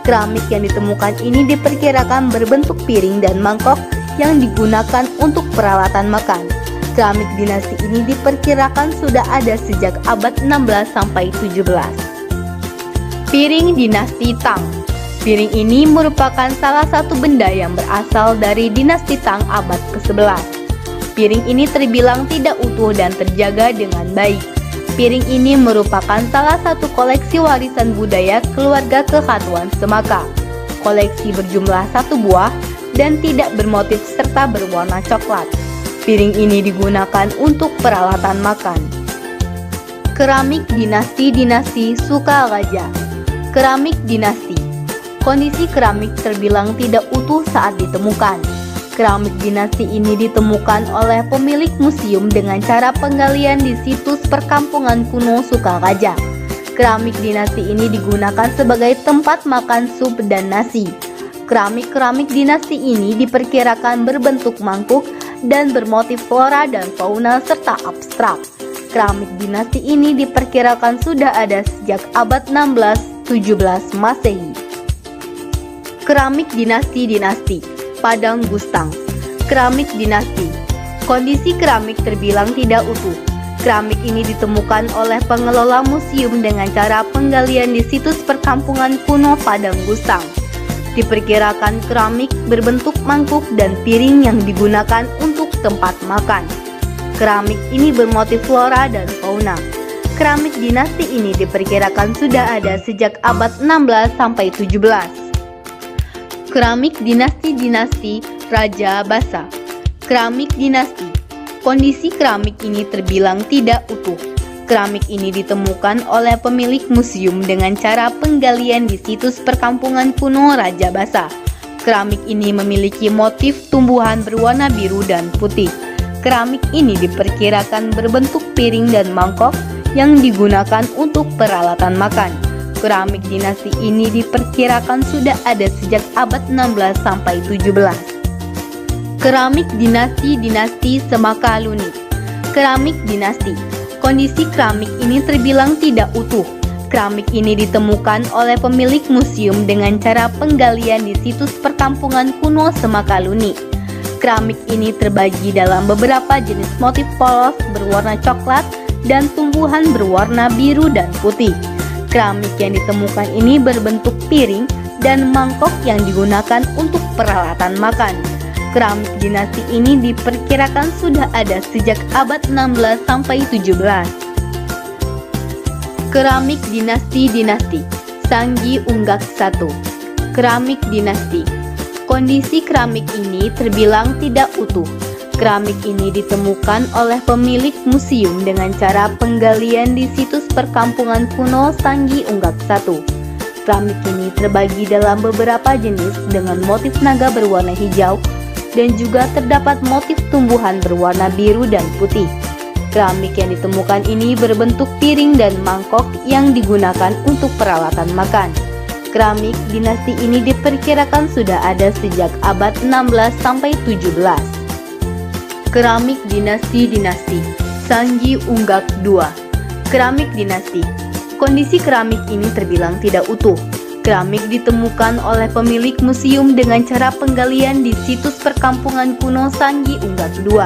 Keramik yang ditemukan ini diperkirakan berbentuk piring dan mangkok yang digunakan untuk peralatan makan. Keramik dinasti ini diperkirakan sudah ada sejak abad 16 sampai 17. Piring dinasti Tang. Piring ini merupakan salah satu benda yang berasal dari dinasti Tang abad ke-11. Piring ini terbilang tidak utuh dan terjaga dengan baik. Piring ini merupakan salah satu koleksi warisan budaya keluarga Kekhatuan Semaka. Koleksi berjumlah 1 buah dan tidak bermotif serta berwarna coklat. Piring ini digunakan untuk peralatan makan. Keramik dinasti Sukaraja. Keramik dinasti. Kondisi keramik terbilang tidak utuh saat ditemukan. Keramik dinasti ini ditemukan oleh pemilik museum dengan cara penggalian di situs perkampungan kuno Sukaraja. Keramik dinasti ini digunakan sebagai tempat makan sup dan nasi. Keramik dinasti ini diperkirakan berbentuk mangkuk dan bermotif flora dan fauna serta abstrak. Keramik dinasti ini diperkirakan sudah ada sejak abad 16-17 Masehi. Keramik dinasti Padang Gustang. Keramik dinasti. Kondisi keramik terbilang tidak utuh. Keramik ini ditemukan oleh pengelola museum dengan cara penggalian di situs perkampungan kuno Padang Gustang. Diperkirakan keramik berbentuk mangkuk dan piring yang digunakan untuk tempat makan. Keramik ini bermotif flora dan fauna. Keramik dinasti ini diperkirakan sudah ada sejak abad 16 sampai 17. Keramik dinasti Raja Basa. Keramik dinasti. Kondisi keramik ini terbilang tidak utuh. Keramik ini ditemukan oleh pemilik museum dengan cara penggalian di situs perkampungan kuno Raja Basa. Keramik ini memiliki motif tumbuhan berwarna biru dan putih. Keramik ini diperkirakan berbentuk piring dan mangkok yang digunakan untuk peralatan makan. Keramik dinasti ini diperkirakan sudah ada sejak abad 16 sampai 17. Keramik dinasti Semakaluni. Keramik dinasti. Kondisi keramik ini terbilang tidak utuh. Keramik ini ditemukan oleh pemilik museum dengan cara penggalian di situs perkampungan kuno Semakaluni. Keramik ini terbagi dalam beberapa jenis motif polos berwarna coklat dan tumbuhan berwarna biru dan putih. Keramik yang ditemukan ini berbentuk piring dan mangkok yang digunakan untuk peralatan makan. Keramik dinasti ini diperkirakan sudah ada sejak abad 16 sampai 17. Keramik dinasti Sanggi Unggak I. Keramik dinasti. Kondisi keramik ini terbilang tidak utuh. Keramik ini ditemukan oleh pemilik museum dengan cara penggalian di situs perkampungan kuno Sanggi Unggak I. Keramik ini terbagi dalam beberapa jenis dengan motif naga berwarna hijau dan juga terdapat motif tumbuhan berwarna biru dan putih. Keramik yang ditemukan ini berbentuk piring dan mangkok yang digunakan untuk peralatan makan. Keramik dinasti ini diperkirakan sudah ada sejak abad 16 sampai 17. Keramik dinasti Sanggi Unggak II. Keramik dinasti. Kondisi keramik ini terbilang tidak utuh. Keramik ditemukan oleh pemilik museum dengan cara penggalian di situs perkampungan kuno Sanggi Unggak II.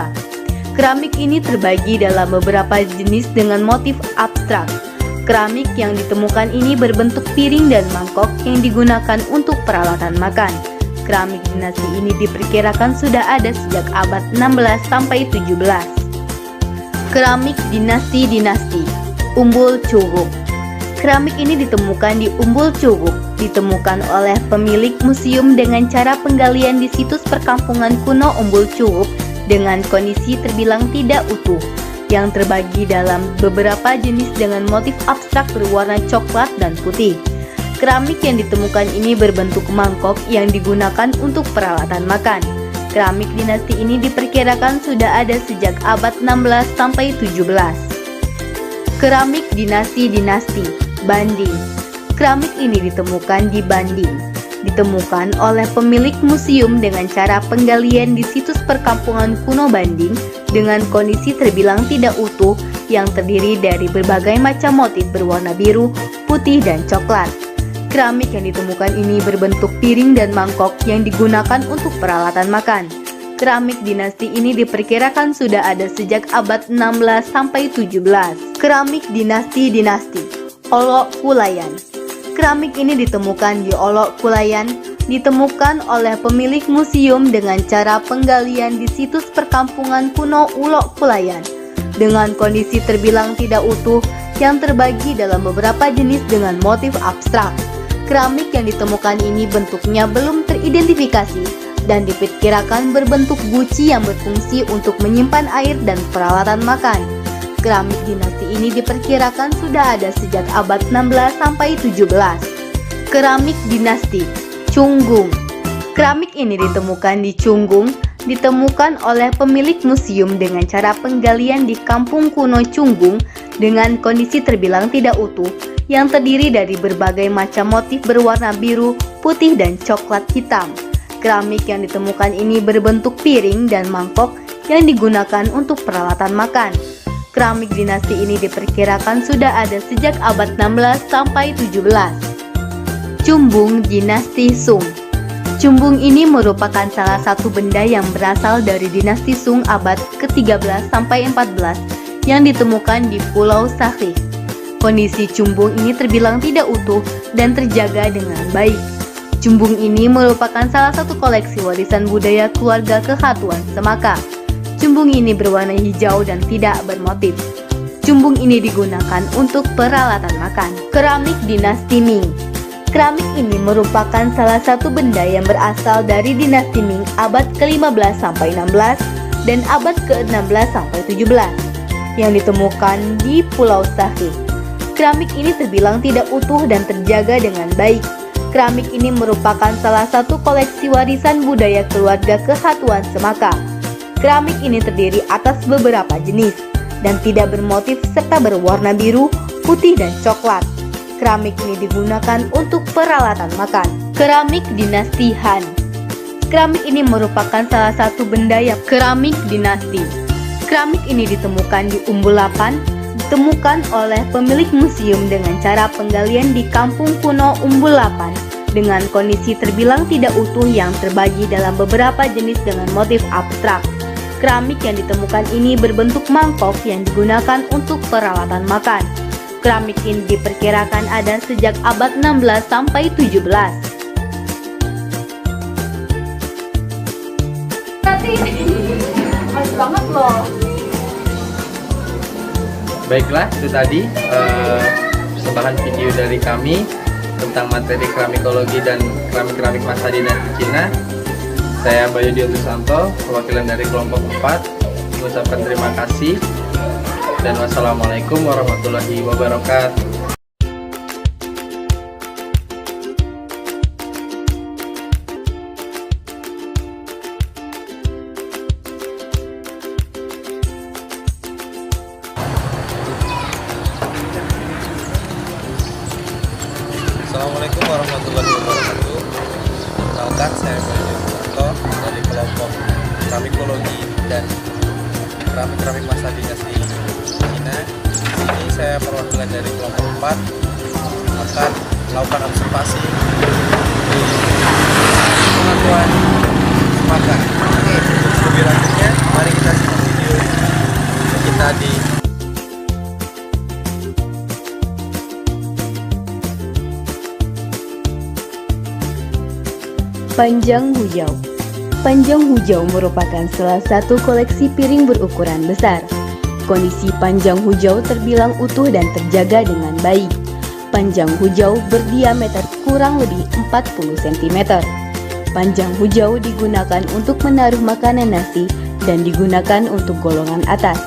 Keramik ini terbagi dalam beberapa jenis dengan motif abstrak. Keramik yang ditemukan ini berbentuk piring dan mangkok yang digunakan untuk peralatan makan. Keramik dinasti ini diperkirakan sudah ada sejak abad 16 sampai 17. Keramik dinasti Umbul Curug. Keramik ini ditemukan di Umbul Curug, ditemukan oleh pemilik museum dengan cara penggalian di situs perkampungan kuno Umbul Curug dengan kondisi terbilang tidak utuh, yang terbagi dalam beberapa jenis dengan motif abstrak berwarna coklat dan putih. Keramik yang ditemukan ini berbentuk mangkok yang digunakan untuk peralatan makan. Keramik dinasti ini diperkirakan sudah ada sejak abad 16 sampai 17. Keramik dinasti Banding. Keramik ini ditemukan di Banding. Ditemukan oleh pemilik museum dengan cara penggalian di situs perkampungan kuno Banding dengan kondisi terbilang tidak utuh yang terdiri dari berbagai macam motif berwarna biru, putih, dan coklat. Keramik yang ditemukan ini berbentuk piring dan mangkok yang digunakan untuk peralatan makan. Keramik dinasti ini diperkirakan sudah ada sejak abad 16 sampai 17. Keramik dinasti Olok Kulayan. Keramik ini ditemukan di Olok Kulayan, ditemukan oleh pemilik museum dengan cara penggalian di situs perkampungan kuno Olok Kulayan dengan kondisi terbilang tidak utuh yang terbagi dalam beberapa jenis dengan motif abstrak. Keramik yang ditemukan ini bentuknya belum teridentifikasi dan diperkirakan berbentuk guci yang berfungsi untuk menyimpan air dan peralatan makan. Keramik dinasti ini diperkirakan sudah ada sejak abad 16 sampai 17. Keramik dinasti Cunggung. Keramik ini ditemukan di Cunggung, ditemukan oleh pemilik museum dengan cara penggalian di kampung kuno Cunggung dengan kondisi terbilang tidak utuh yang terdiri dari berbagai macam motif berwarna biru, putih, dan coklat hitam. Keramik yang ditemukan ini berbentuk piring dan mangkok yang digunakan untuk peralatan makan. Keramik dinasti ini diperkirakan sudah ada sejak abad 16 sampai 17. Cumbung dinasti Sung. Cumbung ini merupakan salah satu benda yang berasal dari dinasti Sung abad ke-13 sampai 14 yang ditemukan di Pulau Sakhi. Kondisi cumbung ini terbilang tidak utuh dan terjaga dengan baik. Cumbung ini merupakan salah satu koleksi warisan budaya keluarga Kehatuan Semaka. Cumbung ini berwarna hijau dan tidak bermotif. Cumbung ini digunakan untuk peralatan makan. Keramik dinasti Ming. Keramik ini merupakan salah satu benda yang berasal dari dinasti Ming abad ke-15 sampai 16 dan abad ke-16 sampai 17 yang ditemukan di Pulau Sakhi. Keramik ini terbilang tidak utuh dan terjaga dengan baik. Keramik ini merupakan salah satu koleksi warisan budaya keluarga Kehatuan Semaka. Keramik ini terdiri atas beberapa jenis dan tidak bermotif serta berwarna biru, putih, dan coklat. Keramik ini digunakan untuk peralatan makan. Keramik dinasti Han. Keramik ini merupakan salah satu benda yang keramik dinasti. Keramik ini ditemukan di Umbul-8, ditemukan oleh pemilik museum dengan cara penggalian di kampung kuno Umbul-8 dengan kondisi terbilang tidak utuh yang terbagi dalam beberapa jenis dengan motif abstrak. Keramik yang ditemukan ini berbentuk mangkok yang digunakan untuk peralatan makan. Keramik ini diperkirakan ada sejak abad 16 sampai 17. Pas banget loh. Baiklah, itu tadi persembahan video dari kami tentang materi keramikologi dan keramik-keramik masa dinasti Cina. Saya Bayu Diantusanto, perwakilan dari kelompok 4, mengucapkan terima kasih dan wassalamualaikum warahmatullahi wabarakatuh. Assalamualaikum warahmatullahi wabarakatuh. Perkenalkan, saya Bayu Diantusanto dari kelompok keramikologi dan keramik masa dinasti Cina. Di sini saya perwakilan dari kelompok 4 akan melakukan observasi di Kehatuan Semaka. Oke, lebih lanjutnya mari kita simak video kita di Panjang Hujau. Panjang Hujau merupakan salah satu koleksi piring berukuran besar. Kondisi panjang hujau terbilang utuh dan terjaga dengan baik. Panjang hujau berdiameter kurang lebih 40 cm. Panjang hujau digunakan untuk menaruh makanan nasi dan digunakan untuk golongan atas.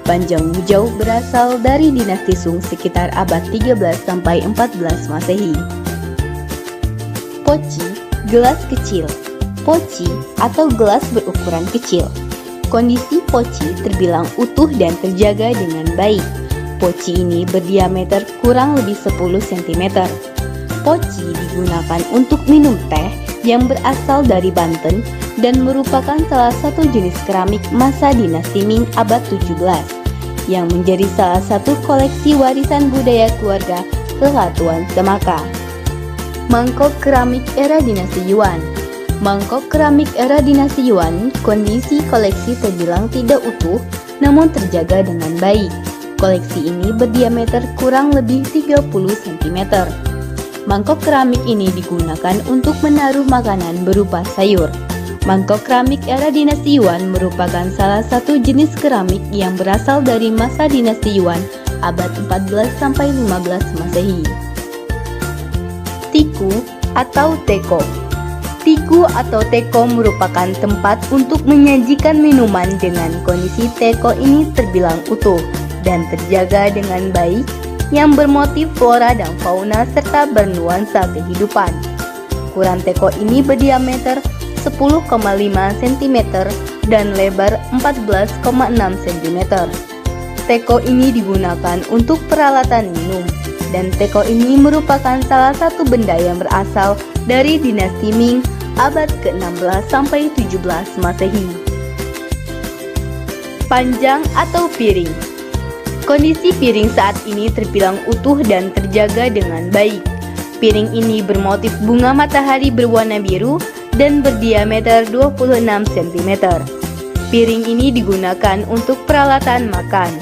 Panjang hujau berasal dari dinasti Sung sekitar abad 13 sampai 14 Masehi. Poci, gelas kecil. Poci atau gelas berukuran kecil. Kondisi poci terbilang utuh dan terjaga dengan baik. Poci ini berdiameter kurang lebih 10 cm. Poci digunakan untuk minum teh yang berasal dari Banten dan merupakan salah satu jenis keramik masa dinasti Ming abad 17 yang menjadi salah satu koleksi warisan budaya keluarga Kehatuan Semaka. Mangkok keramik era dinasti Yuan. Mangkok keramik era dinasti Yuan, kondisi koleksi terbilang tidak utuh namun terjaga dengan baik. Koleksi ini berdiameter kurang lebih 30 cm. Mangkok keramik ini digunakan untuk menaruh makanan berupa sayur. Mangkok keramik era dinasti Yuan merupakan salah satu jenis keramik yang berasal dari masa dinasti Yuan abad 14 sampai 15 Masehi. Tiku atau teko. Tiku atau teko merupakan tempat untuk menyajikan minuman dengan kondisi teko ini terbilang utuh dan terjaga dengan baik yang bermotif flora dan fauna serta bernuansa kehidupan. Ukuran teko ini berdiameter 10,5 cm dan lebar 14,6 cm. Teko ini digunakan untuk peralatan minum dan teko ini merupakan salah satu benda yang berasal dari dinasti Ming abad ke-16 sampai 17 Masehi. Panjang atau piring. Kondisi piring saat ini terbilang utuh dan terjaga dengan baik. Piring ini bermotif bunga matahari berwarna biru dan berdiameter 26 cm. Piring ini digunakan untuk peralatan makan.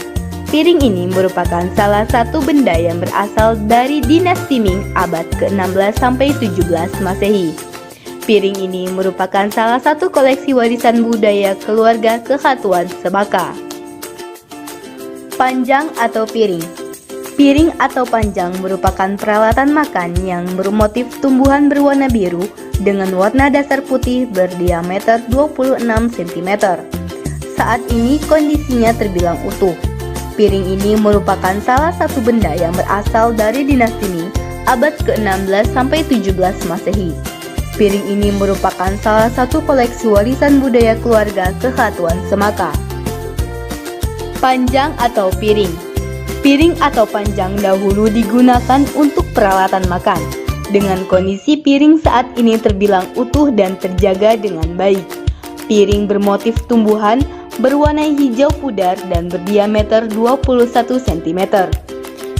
Piring ini merupakan salah satu benda yang berasal dari dinasti Ming abad ke-16 sampai 17 Masehi. Piring ini merupakan salah satu koleksi warisan budaya keluarga Kekhatuan Semaka. Panjang atau piring. Piring atau panjang merupakan peralatan makan yang bermotif tumbuhan berwarna biru dengan warna dasar putih berdiameter 26 cm. Saat ini kondisinya terbilang utuh. Piring ini merupakan salah satu benda yang berasal dari dinasti Ming abad ke-16 sampai 17 Masehi. Piring ini merupakan salah satu koleksi warisan budaya keluarga Kekhatuan Semaka. Panjang atau piring. Piring atau panjang dahulu digunakan untuk peralatan makan. Dengan kondisi piring saat ini terbilang utuh dan terjaga dengan baik. Piring bermotif tumbuhan berwarna hijau pudar dan berdiameter 21 cm.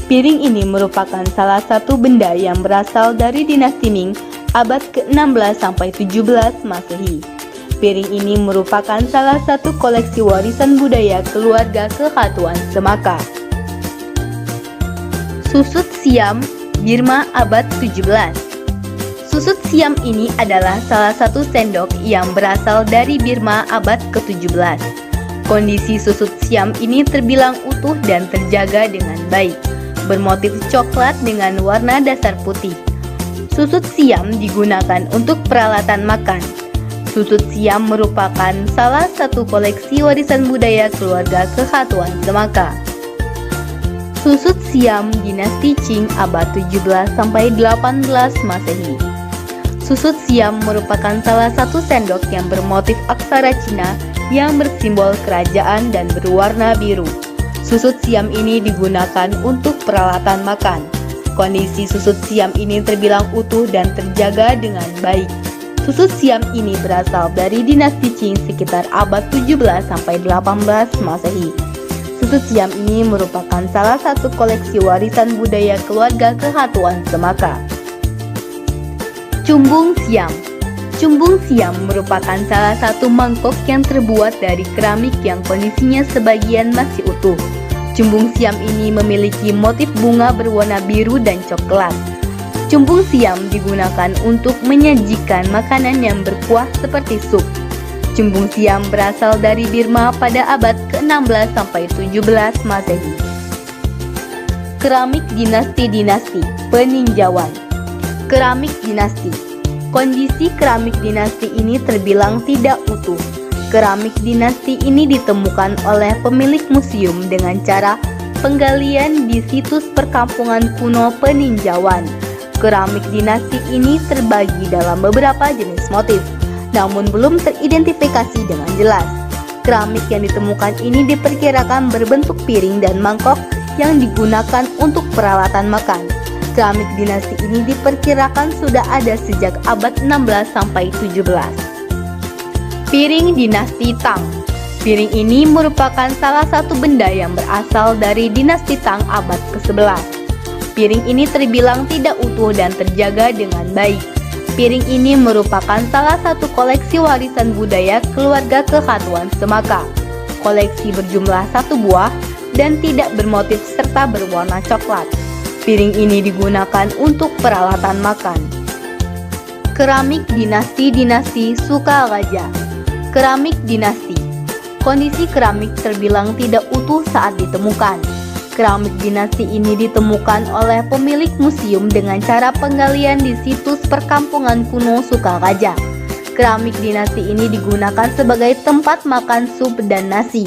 Piring ini merupakan salah satu benda yang berasal dari dinasti Ming abad ke-16 sampai 17 Masehi. Piring ini merupakan salah satu koleksi warisan budaya keluarga Kekhatuan Semaka. Susut siam Birma abad 17. Susut siam ini adalah salah satu sendok yang berasal dari Birma abad ke-17. Kondisi susut siam ini terbilang utuh dan terjaga dengan baik, bermotif coklat dengan warna dasar putih. Susut siam digunakan untuk peralatan makan. Susut siam merupakan salah satu koleksi warisan budaya keluarga Kekhatuan Semaka. Susut siam dinasti Qing abad 17 sampai 18 Masehi. Susut siam merupakan salah satu sendok yang bermotif aksara Cina yang bersimbol kerajaan dan berwarna biru. Susut siam ini digunakan untuk peralatan makan. Kondisi susut siam ini terbilang utuh dan terjaga dengan baik. Susut siam ini berasal dari dinasti Qing sekitar abad 17 sampai 18 Masehi. Susut siam ini merupakan salah satu koleksi warisan budaya keluarga Kekhatuan Semaka. Cumbung siam. Cumbung siam merupakan salah satu mangkok yang terbuat dari keramik yang kondisinya sebagian masih utuh. Cumbung siam ini memiliki motif bunga berwarna biru dan coklat. Cumbung siam digunakan untuk menyajikan makanan yang berkuah seperti sup. Cumbung siam berasal dari Birma pada abad ke-16 sampai 17 Masehi. Keramik dinasti-dinasti peninjauan. Keramik dinasti. Kondisi keramik dinasti ini terbilang tidak utuh. Keramik dinasti ini ditemukan oleh pemilik museum dengan cara penggalian di situs perkampungan kuno peninjauan. Keramik dinasti ini terbagi dalam beberapa jenis motif, namun belum teridentifikasi dengan jelas. Keramik yang ditemukan ini diperkirakan berbentuk piring dan mangkok yang digunakan untuk peralatan makan. Keramik dinasti ini diperkirakan sudah ada sejak abad 16 sampai 17. Piring dinasti Tang. Piring ini merupakan salah satu benda yang berasal dari dinasti Tang abad ke-11. Piring ini terbilang tidak utuh dan terjaga dengan baik. Piring ini merupakan salah satu koleksi warisan budaya keluarga Kekhatuan Semaka. Koleksi berjumlah 1 buah dan tidak bermotif serta berwarna coklat. Piring ini digunakan untuk peralatan makan. Keramik dinasti Sukaraja. Keramik dinasti. Kondisi keramik terbilang tidak utuh saat ditemukan. Keramik dinasti ini ditemukan oleh pemilik museum dengan cara penggalian di situs perkampungan kuno Sukaraja. Keramik dinasti ini digunakan sebagai tempat makan sup dan nasi.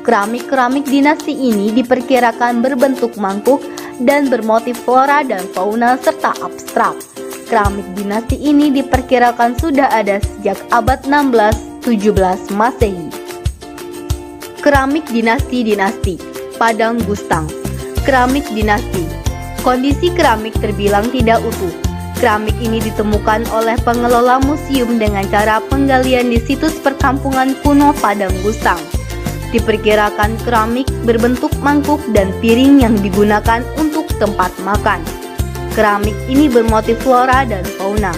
Keramik dinasti ini diperkirakan berbentuk mangkuk dan bermotif flora dan fauna serta abstrak. Keramik dinasti ini diperkirakan sudah ada sejak abad 16-17 Masehi. Keramik dinasti Padang Gustang. Keramik dinasti. Kondisi keramik terbilang tidak utuh. Keramik ini ditemukan oleh pengelola museum dengan cara penggalian di situs perkampungan kuno Padang Gustang. Diperkirakan keramik berbentuk mangkuk dan piring yang digunakan untuk tempat makan. Keramik ini bermotif flora dan fauna.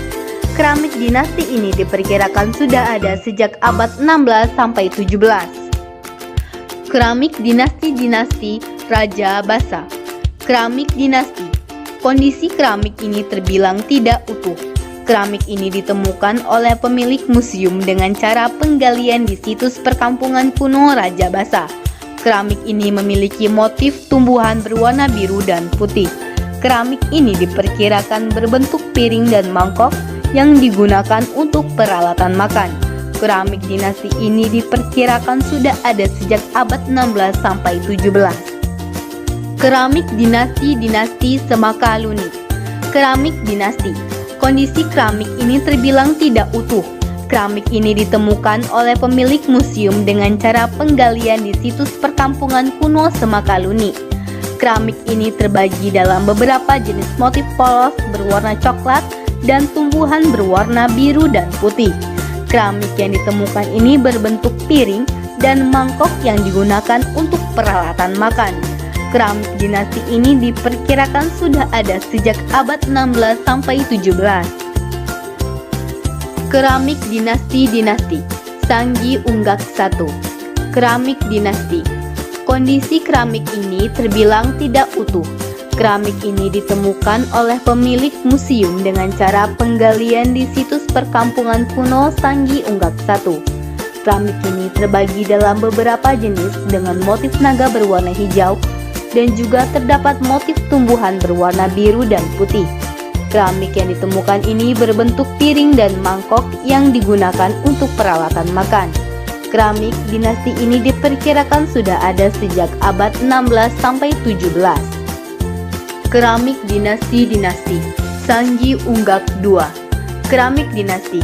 Keramik dinasti ini diperkirakan sudah ada sejak abad 16 sampai 17. Keramik dinasti Raja Basa. Keramik dinasti. Kondisi keramik ini terbilang tidak utuh. Keramik ini ditemukan oleh pemilik museum dengan cara penggalian di situs perkampungan kuno Raja Basa. Keramik ini memiliki motif tumbuhan berwarna biru dan putih. Keramik ini diperkirakan berbentuk piring dan mangkok yang digunakan untuk peralatan makan. Keramik dinasti ini diperkirakan sudah ada sejak abad 16 sampai 17. Keramik dinasti Semakaluni. Keramik dinasti. Kondisi keramik ini terbilang tidak utuh. Keramik ini ditemukan oleh pemilik museum dengan cara penggalian di situs perkampungan kuno Semakaluni. Keramik ini terbagi dalam beberapa jenis motif polos berwarna coklat dan tumbuhan berwarna biru dan putih. Keramik yang ditemukan ini berbentuk piring dan mangkok yang digunakan untuk peralatan makan. Keramik dinasti ini diperkirakan sudah ada sejak abad 16 sampai 17. Keramik dinasti Sanggi Unggak I. Keramik dinasti. Kondisi keramik ini terbilang tidak utuh. Keramik ini ditemukan oleh pemilik museum dengan cara penggalian di situs perkampungan kuno Sanggi Unggak I. Keramik ini terbagi dalam beberapa jenis dengan motif naga berwarna hijau dan juga terdapat motif tumbuhan berwarna biru dan putih. Keramik yang ditemukan ini berbentuk piring dan mangkok yang digunakan untuk peralatan makan. Keramik dinasti ini diperkirakan sudah ada sejak abad 16 sampai 17. Keramik dinasti Sanggi Unggak II. Keramik dinasti.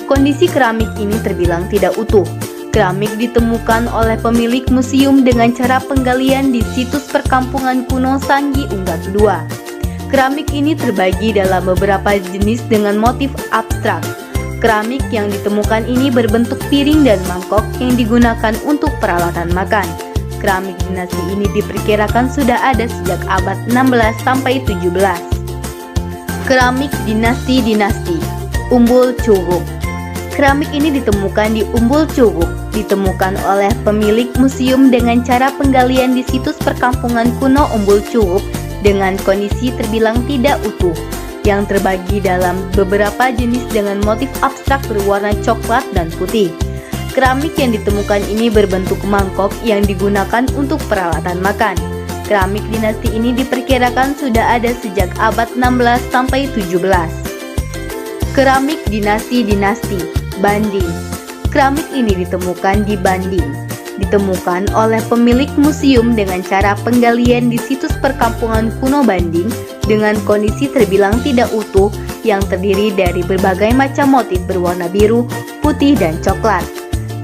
Kondisi keramik ini terbilang tidak utuh. Keramik ditemukan oleh pemilik museum dengan cara penggalian di situs perkampungan kuno Sanggi Unggak II. Keramik ini terbagi dalam beberapa jenis dengan motif abstrak. Keramik yang ditemukan ini berbentuk piring dan mangkok yang digunakan untuk peralatan makan. Keramik dinasti ini diperkirakan sudah ada sejak abad 16 sampai 17. Keramik dinasti Umbul Curug. Keramik ini ditemukan di Umbul Curug, ditemukan oleh pemilik museum dengan cara penggalian di situs perkampungan kuno Umbul Curug dengan kondisi terbilang tidak utuh, yang terbagi dalam beberapa jenis dengan motif abstrak berwarna coklat dan putih. Keramik yang ditemukan ini berbentuk mangkok yang digunakan untuk peralatan makan. Keramik dinasti ini diperkirakan sudah ada sejak abad 16 sampai 17. Keramik dinasti Banding. Keramik ini ditemukan di Banding. Ditemukan oleh pemilik museum dengan cara penggalian di situs perkampungan kuno Banding dengan kondisi terbilang tidak utuh yang terdiri dari berbagai macam motif berwarna biru, putih, dan coklat.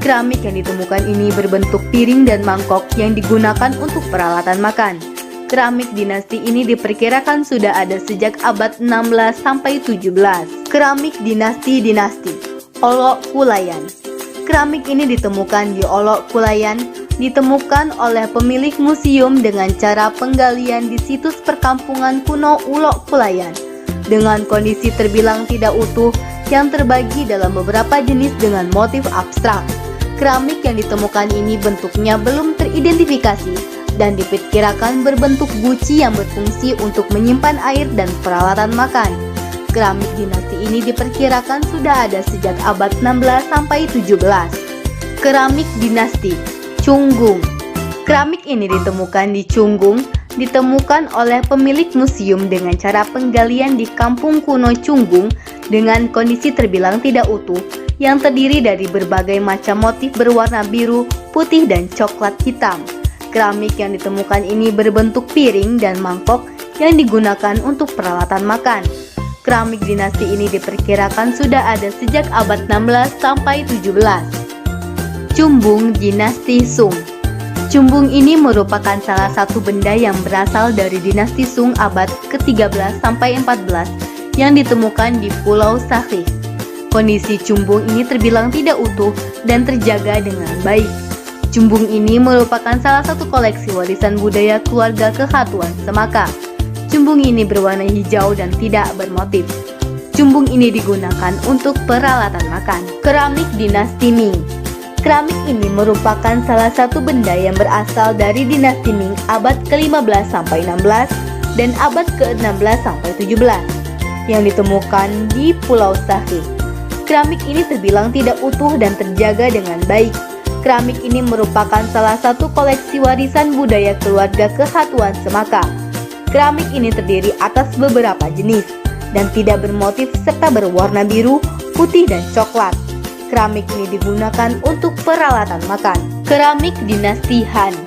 Keramik yang ditemukan ini berbentuk piring dan mangkok yang digunakan untuk peralatan makan. Keramik dinasti ini diperkirakan sudah ada sejak abad 16 sampai 17. Keramik dinasti Olok Kulayan. Keramik ini ditemukan di Olok Kulayan, ditemukan oleh pemilik museum dengan cara penggalian di situs perkampungan kuno Olok Kulayan dengan kondisi terbilang tidak utuh yang terbagi dalam beberapa jenis dengan motif abstrak. Keramik yang ditemukan ini bentuknya belum teridentifikasi dan diperkirakan berbentuk guci yang berfungsi untuk menyimpan air dan peralatan makan. Keramik dinasti ini diperkirakan sudah ada sejak abad 16 sampai 17. Keramik dinasti Cunggung. Keramik ini ditemukan di Cunggung, ditemukan oleh pemilik museum dengan cara penggalian di kampung kuno Cunggung dengan kondisi terbilang tidak utuh yang terdiri dari berbagai macam motif berwarna biru, putih, dan coklat hitam. Keramik yang ditemukan ini berbentuk piring dan mangkok yang digunakan untuk peralatan makan. Keramik dinasti ini diperkirakan sudah ada sejak abad 16 sampai 17. Cumbung dinasti Sung. Cumbung ini merupakan salah satu benda yang berasal dari dinasti Sung abad ke-13 sampai 14 yang ditemukan di Pulau Sakhi. Kondisi cumbung ini terbilang tidak utuh dan terjaga dengan baik. Cumbung ini merupakan salah satu koleksi warisan budaya keluarga Kehatuan Semaka. Cumbung ini berwarna hijau dan tidak bermotif. Cumbung ini digunakan untuk peralatan makan. Keramik dinasti Ming. Keramik ini merupakan salah satu benda yang berasal dari dinasti Ming abad ke-15 sampai 16 dan abad ke-16 sampai 17 yang ditemukan di Pulau Sahi. Keramik ini terbilang tidak utuh dan terjaga dengan baik. Keramik ini merupakan salah satu koleksi warisan budaya keluarga Kehatuan Semaka. Keramik ini terdiri atas beberapa jenis dan tidak bermotif serta berwarna biru, putih, dan coklat. Keramik ini digunakan untuk peralatan makan. Keramik dinasti Han.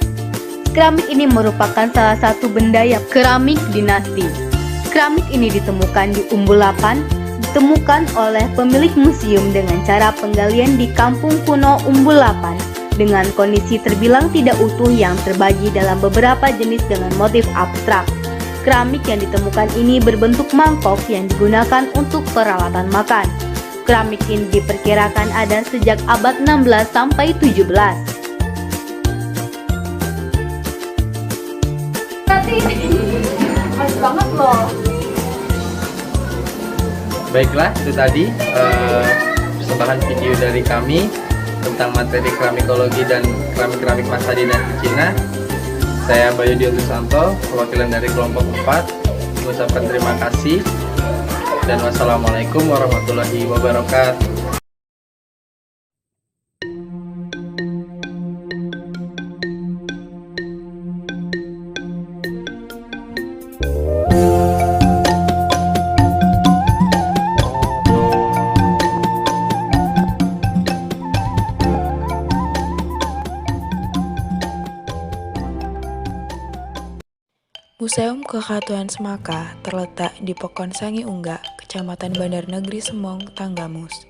Keramik ini merupakan salah satu benda yang keramik dinasti. Keramik ini ditemukan di Umbul8, ditemukan oleh pemilik museum dengan cara penggalian di kampung kuno Umbul8 dengan kondisi terbilang tidak utuh yang terbagi dalam beberapa jenis dengan motif abstrak. Keramik yang ditemukan ini berbentuk mangkok yang digunakan untuk peralatan makan. Keramik ini diperkirakan ada sejak abad 16 sampai 17. Mas banget loh. Baiklah, itu tadi persembahan video dari kami tentang materi keramikologi dan keramik-keramik masa dinasti Cina. Saya Bayu Diontusanto, perwakilan dari kelompok 4, mengucapkan terima kasih dan wassalamualaikum warahmatullahi wabarakatuh. Museum Kehatuan Semaka terletak di Pokon Sangi Unggak, Kecamatan Bandar Negeri Semong, Tanggamus.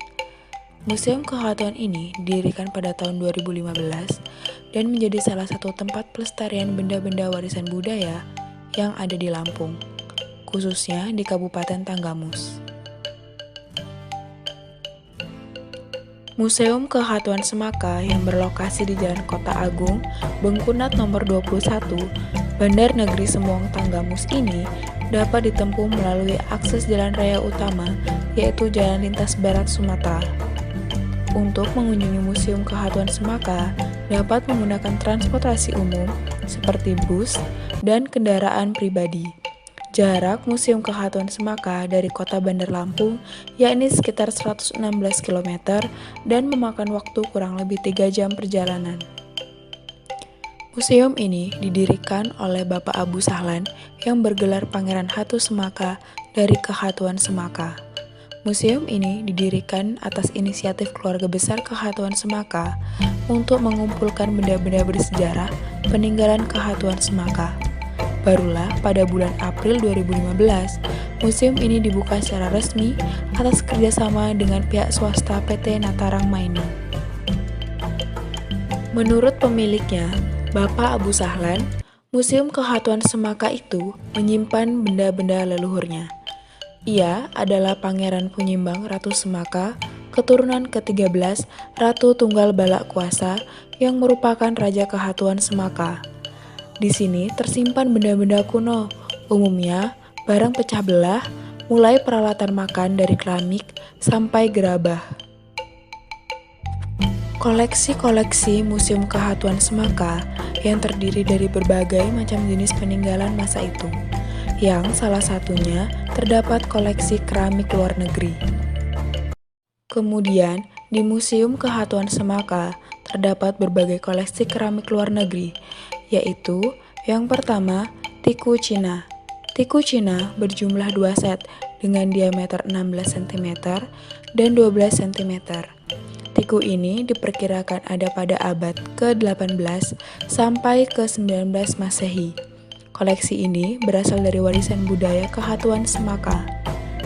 Museum Kehatuan ini didirikan pada tahun 2015 dan menjadi salah satu tempat pelestarian benda-benda warisan budaya yang ada di Lampung, khususnya di Kabupaten Tanggamus. Museum Kehatuan Semaka yang berlokasi di Jalan Kota Agung, Bengkunat nomor 21, Bandar Negeri Semong, Tanggamus ini dapat ditempuh melalui akses jalan raya utama, yaitu Jalan Lintas Barat Sumatera. Untuk mengunjungi Museum Kehatuan Semaka, dapat menggunakan transportasi umum seperti bus dan kendaraan pribadi. Jarak Museum Kehatuan Semaka dari kota Bandar Lampung yakni sekitar 116 km dan memakan waktu kurang lebih 3 jam perjalanan. Museum ini didirikan oleh Bapak Abu Sahlan yang bergelar Pangeran Hatu Semaka dari Kehatuan Semaka. Museum ini didirikan atas inisiatif keluarga besar Kehatuan Semaka untuk mengumpulkan benda-benda bersejarah peninggalan Kehatuan Semaka. Barulah pada bulan April 2015, museum ini dibuka secara resmi atas kerjasama dengan pihak swasta PT Natarang Mining. Menurut pemiliknya, Bapak Abu Sahlan, Museum Kehatuan Semaka itu menyimpan benda-benda leluhurnya. Ia adalah Pangeran Punyimbang Ratu Semaka, keturunan ke-13 Ratu Tunggal Balak Kuasa yang merupakan Raja Kehatuan Semaka. Di sini tersimpan benda-benda kuno, umumnya barang pecah belah, mulai peralatan makan dari keramik sampai gerabah. Koleksi-koleksi Museum Kehatuan Semaka yang terdiri dari berbagai macam jenis peninggalan masa itu, yang salah satunya terdapat koleksi keramik luar negeri. Kemudian, di Museum Kehatuan Semaka terdapat berbagai koleksi keramik luar negeri, yaitu yang pertama, tiku Cina. Tiku Cina berjumlah 2 set dengan diameter 16 cm dan 12 cm. Tiku ini diperkirakan ada pada abad ke-18 sampai ke-19 Masehi. Koleksi ini berasal dari warisan budaya Kehatuan Semaka.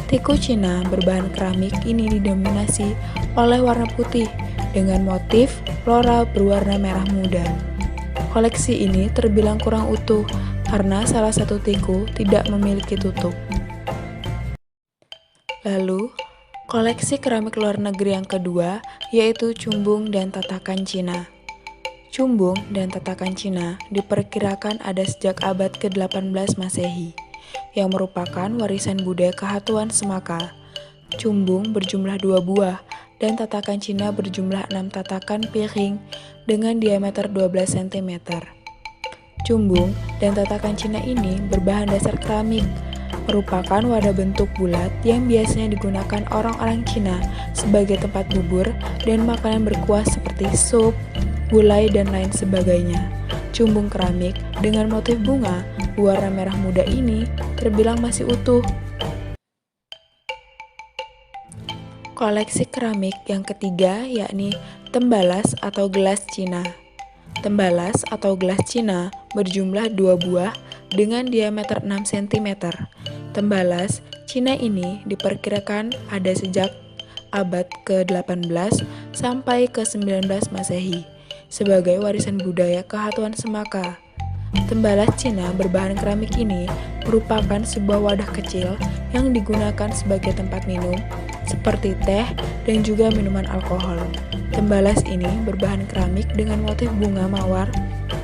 Tiku Cina berbahan keramik ini didominasi oleh warna putih dengan motif flora berwarna merah muda. Koleksi ini terbilang kurang utuh karena salah satu tiku tidak memiliki tutup. Lalu, koleksi keramik luar negeri yang kedua yaitu cumbung dan tatakan Cina. Cumbung dan tatakan Cina diperkirakan ada sejak abad ke-18 Masehi, yang merupakan warisan budaya Kehatuan Semaka. Cumbung berjumlah 2 buah, dan tatakan Cina berjumlah 6 tatakan piring dengan diameter 12 cm. Cumbung dan tatakan Cina ini berbahan dasar keramik, merupakan wadah bentuk bulat yang biasanya digunakan orang-orang Cina sebagai tempat bubur dan makanan berkuah seperti sup, gulai, dan lain sebagainya. Cumbung keramik dengan motif bunga berwarna merah muda ini terbilang masih utuh. Koleksi keramik yang ketiga yakni tembalas atau gelas Cina. Tembalas atau gelas Cina berjumlah 2 buah dengan diameter 6 cm. Tembalas Cina ini diperkirakan ada sejak abad ke-18 sampai ke-19 Masehi sebagai warisan budaya Kehatuan Semaka. Tembalas Cina berbahan keramik ini merupakan sebuah wadah kecil yang digunakan sebagai tempat minum seperti teh dan juga minuman alkohol. Tembalas ini berbahan keramik dengan motif bunga mawar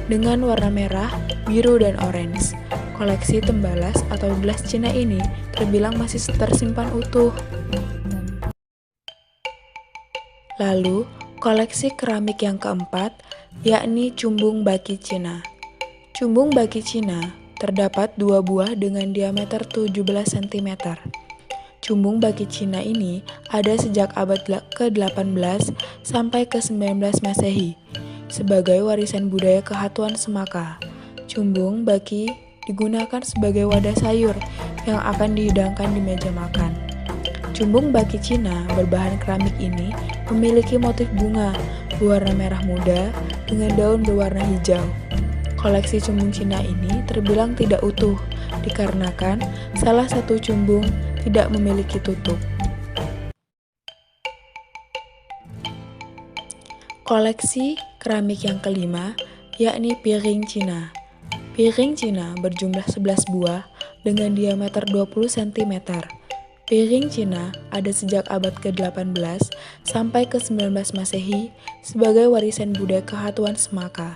dengan warna merah, biru, dan orange. Koleksi tembalas atau gelas Cina ini terbilang masih tersimpan utuh. Lalu, koleksi keramik yang keempat yakni cumbung baki Cina. Cumbung baki Cina terdapat 2 buah dengan diameter 17 cm. Cumbung baki Cina ini ada sejak abad ke-18 sampai ke-19 Masehi sebagai warisan budaya Kehatuan Semaka. Cumbung baki digunakan sebagai wadah sayur yang akan dihidangkan di meja makan. Cumbung baki Cina berbahan keramik ini memiliki motif bunga berwarna merah muda dengan daun berwarna hijau. Koleksi cumbung Cina ini terbilang tidak utuh dikarenakan salah satu cumbung tidak memiliki tutup. Koleksi keramik yang kelima yakni piring Cina. Piring Cina berjumlah 11 buah dengan diameter 20 cm. Piring Cina ada sejak abad ke-18 sampai ke-19 Masehi sebagai warisan budaya Kehatuan Semaka.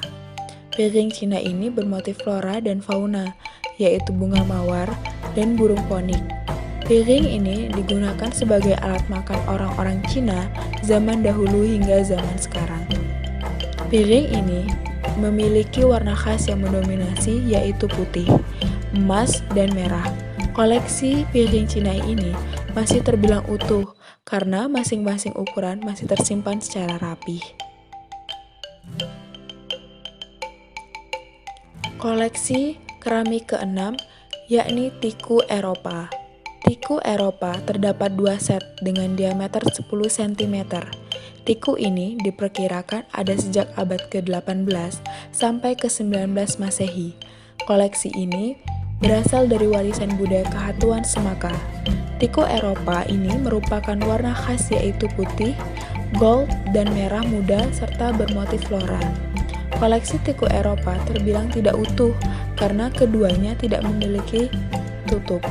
Piring Cina ini bermotif flora dan fauna, yaitu bunga mawar dan burung ponik. Piring ini digunakan sebagai alat makan orang-orang Cina zaman dahulu hingga zaman sekarang. Piring ini memiliki warna khas yang mendominasi yaitu putih, emas, dan merah. Koleksi piring Cina ini masih terbilang utuh karena masing-masing ukuran masih tersimpan secara rapi. Koleksi keramik keenam yakni tiku Eropa. Tiku Eropa terdapat 2 set dengan diameter 10 cm. Tiku ini diperkirakan ada sejak abad ke-18 sampai ke-19 Masehi. Koleksi ini berasal dari warisan budaya Kehatuan Semaka. Tiku Eropa ini merupakan warna khas yaitu putih, gold, dan merah muda serta bermotif flora. Koleksi tiku Eropa terbilang tidak utuh karena keduanya tidak memiliki tutup.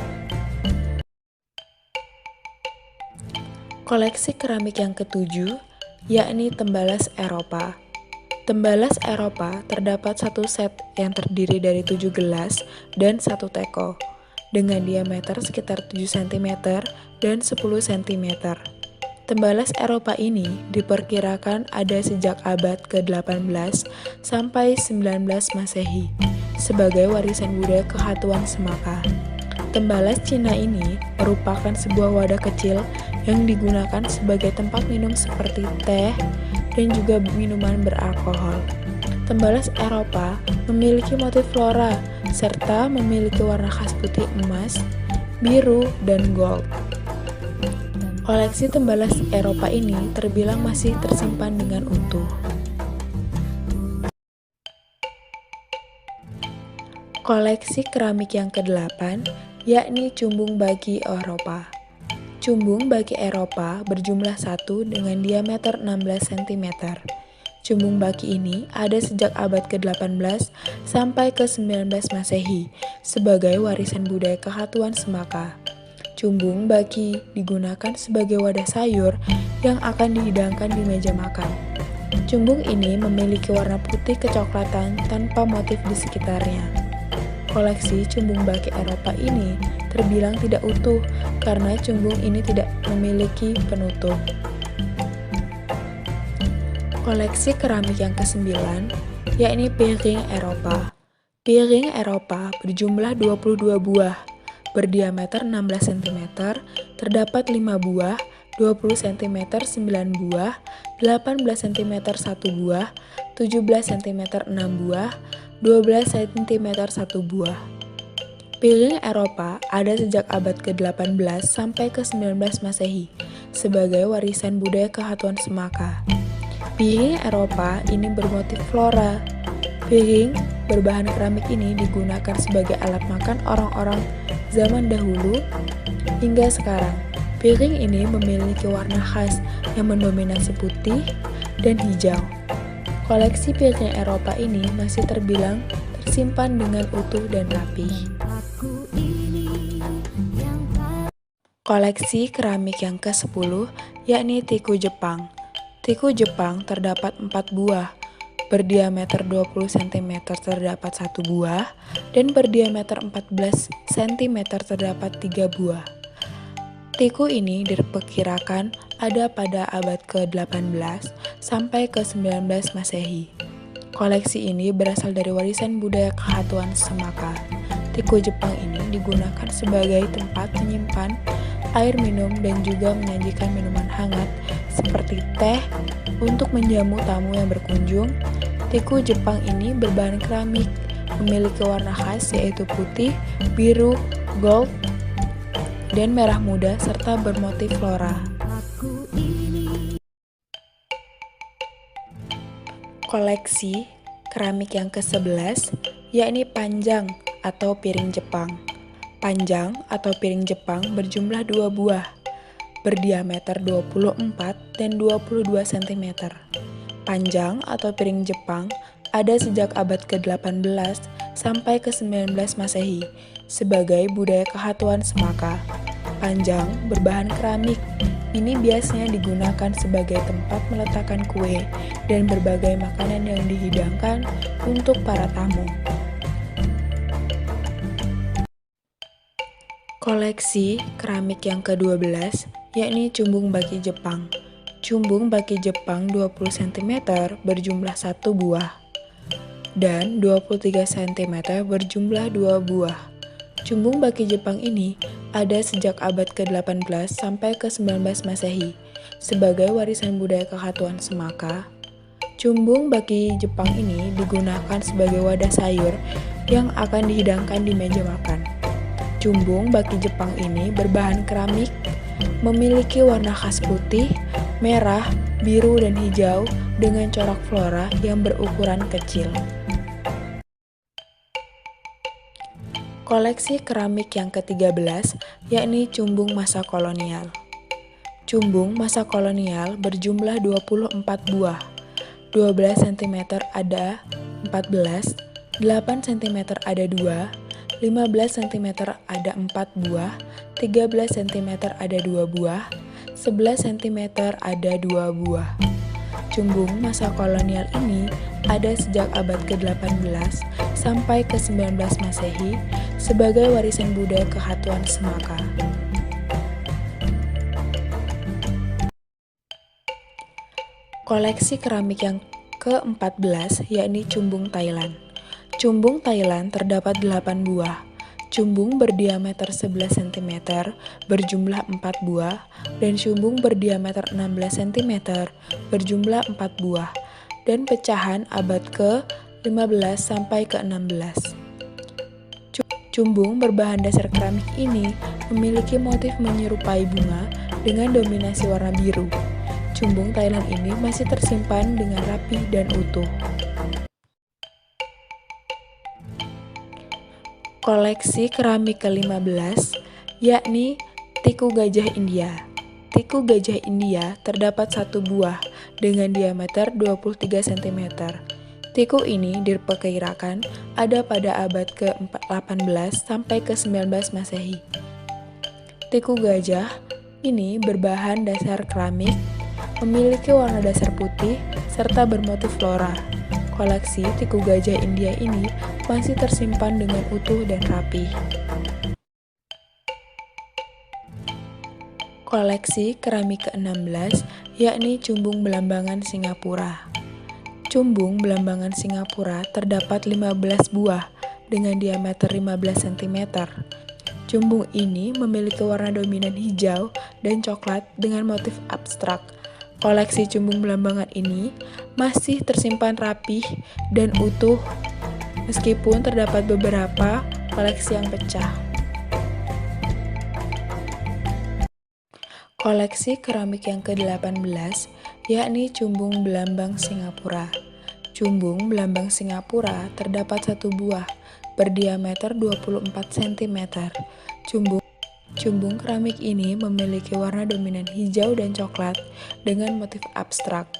Koleksi keramik yang ketujuh yakni tembalas Eropa. Tembalas Eropa terdapat 1 set yang terdiri dari 7 gelas dan 1 teko dengan diameter sekitar 7 cm dan 10 cm. Tembalas Eropa ini diperkirakan ada sejak abad ke-18 sampai 19 Masehi sebagai warisan budaya Kehatuan Semaka. Tembalas Cina ini merupakan sebuah wadah kecil yang digunakan sebagai tempat minum seperti teh dan juga minuman beralkohol. Tembalas Eropa memiliki motif flora serta memiliki warna khas putih emas, biru, dan gold. Koleksi tembalas Eropa ini terbilang masih tersimpan dengan utuh. Koleksi keramik yang ke-8 yakni cumbung baki Eropa. Cumbung baki Eropa berjumlah 1 dengan diameter 16 cm. Cumbung baki ini ada sejak abad ke-18 sampai ke-19 Masehi sebagai warisan budaya Kehatuan Semaka. Cumbung baki digunakan sebagai wadah sayur yang akan dihidangkan di meja makan. Cumbung ini memiliki warna putih kecoklatan tanpa motif di sekitarnya. Koleksi cumbung baki Eropa ini terbilang tidak utuh karena cumbung ini tidak memiliki penutup. Koleksi keramik yang ke-9 yakni piring Eropa. Piring Eropa berjumlah 22 buah, berdiameter 16 cm, terdapat 5 buah, 20 cm 9 buah, 18 cm 1 buah, 17 cm 6 buah, 12 cm 1 buah. Piring Eropa ada sejak abad ke-18 sampai ke-19 Masehi sebagai warisan budaya Khatuan Semaka. Piring Eropa ini bermotif flora. Piring berbahan keramik ini digunakan sebagai alat makan orang-orang zaman dahulu hingga sekarang. Piring ini memiliki warna khas yang mendominasi putih dan hijau. Koleksi piring Eropa ini masih terbilang tersimpan dengan utuh dan rapi. Koleksi keramik yang ke-10 yakni tiku Jepang. Tiku Jepang terdapat 4 buah, berdiameter 20 cm terdapat 1 buah, dan berdiameter 14 cm terdapat 3 buah. Tiku ini diperkirakan ada pada abad ke-18 sampai ke-19 Masehi. Koleksi ini berasal dari warisan budaya Khatuan Semaka. Tiku Jepang ini digunakan sebagai tempat menyimpan air minum dan juga menyajikan minuman hangat seperti teh untuk menjamu tamu yang berkunjung. Tiku Jepang ini berbahan keramik, memiliki warna khas yaitu putih, biru, gold, dan merah muda serta bermotif flora. Koleksi keramik yang ke-11 yakni panjang atau piring Jepang. Panjang atau piring Jepang berjumlah 2 buah, berdiameter 24 dan 22 cm. Panjang atau piring Jepang ada sejak abad ke-18 sampai ke-19 Masehi sebagai budaya Khatuan Semaka. Panjang berbahan keramik. Ini biasanya digunakan sebagai tempat meletakkan kue dan berbagai makanan yang dihidangkan untuk para tamu. Koleksi keramik yang ke-12 yakni cumbung baki Jepang. Cumbung baki Jepang 20 cm berjumlah 1 buah dan 23 cm berjumlah 2 buah. Cumbung baki Jepang ini ada sejak abad ke-18 sampai ke-19 Masehi sebagai warisan budaya Khatuan Semaka. Cumbung baki Jepang ini digunakan sebagai wadah sayur yang akan dihidangkan di meja makan. Cumbung baki Jepang ini berbahan keramik, memiliki warna khas putih, merah, biru, dan hijau dengan corak flora yang berukuran kecil. Koleksi keramik yang ke-13 yakni cumbung masa kolonial. Cumbung masa kolonial berjumlah 24 buah, 12 cm ada 14, 8 cm ada 2, 15 cm ada 4 buah, 13 cm ada 2 buah, 11 cm ada 2 buah. Cumbung masa kolonial ini ada sejak abad ke-18 sampai ke-19 Masehi sebagai warisan budaya Khatuan Semaka. Koleksi keramik yang ke-14 yakni cumbung Thailand. Cumbung Thailand terdapat 8 buah. Cumbung berdiameter 11 cm berjumlah 4 buah dan cumbung berdiameter 16 cm berjumlah 4 buah dan pecahan abad ke-15 sampai ke-16. Cumbung berbahan dasar keramik ini memiliki motif menyerupai bunga dengan dominasi warna biru. Cumbung Thailand ini masih tersimpan dengan rapi dan utuh. Koleksi keramik ke-15 yakni tiku gajah India. Tiku gajah India terdapat 1 buah dengan diameter 23 cm. Tiku ini diperkirakan ada pada abad ke-18 sampai ke-19 Masehi. Tiku gajah ini berbahan dasar keramik, memiliki warna dasar putih serta bermotif flora. Koleksi tiku gajah India ini masih tersimpan dengan utuh dan rapih. Koleksi keramik ke-16 yakni Cumbung Belambangan Singapura. Cumbung Belambangan Singapura terdapat 15 buah dengan diameter 15 cm. Cumbung ini memiliki warna dominan hijau dan coklat dengan motif abstrak. Koleksi cumbung belambangan ini masih tersimpan rapih dan utuh meskipun terdapat beberapa koleksi yang pecah. Koleksi keramik yang ke-18 yakni Cumbung Belambang Singapura. Cumbung Belambang Singapura terdapat 1 buah berdiameter 24 cm. Cumbung keramik ini memiliki warna dominan hijau dan coklat dengan motif abstrak.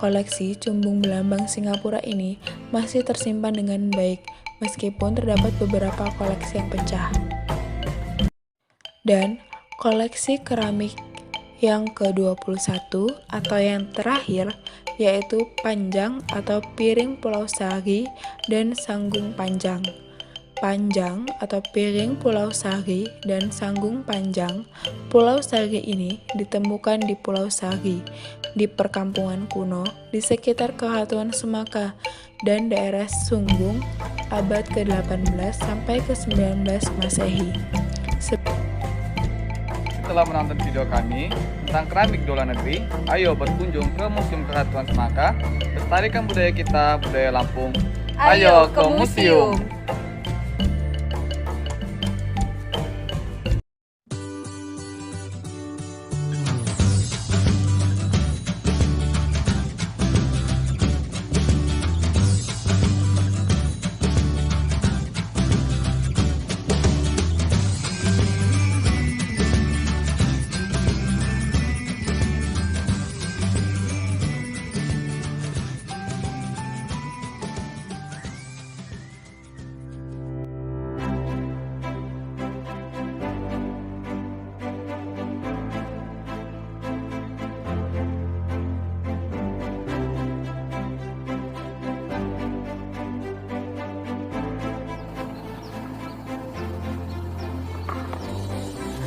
Koleksi cumbung belambang Singapura ini masih tersimpan dengan baik meskipun terdapat beberapa koleksi yang pecah. Dan koleksi keramik yang ke-21 atau yang terakhir yaitu panjang atau piring Pulau Sari dan sanggung panjang. Panjang atau piring Pulau Sari dan sanggung panjang Pulau Sari ini ditemukan di Pulau Sari, di perkampungan kuno di sekitar Keratuan Semaka dan daerah Sunggung abad ke-18 sampai ke-19 Masehi. Setelah menonton video kami tentang keramik di luar negeri, ayo berkunjung ke Museum Keratuan Semaka, lestarikan budaya kita, budaya Lampung. Ayo ke museum!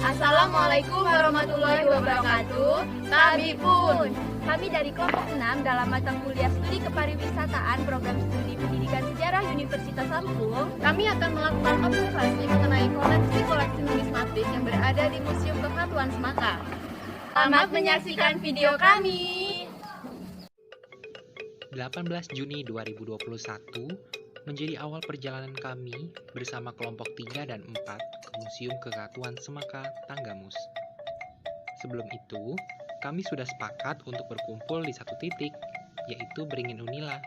Assalamualaikum warahmatullahi wabarakatuh. Kami dari kelompok 6 dalam mata kuliah studi kepariwisataan program studi pendidikan sejarah Universitas Lampung. Kami akan melakukan observasi mengenai koleksi numismatik yang berada di Museum Keratuan Semaka. Selamat menyaksikan video kami. 18 Juni 2021 menjadi awal perjalanan kami bersama kelompok 3 dan 4 ke Museum Keratuan Semaka, Tanggamus. Sebelum itu, kami sudah sepakat untuk berkumpul di satu titik, yaitu Beringin Unila.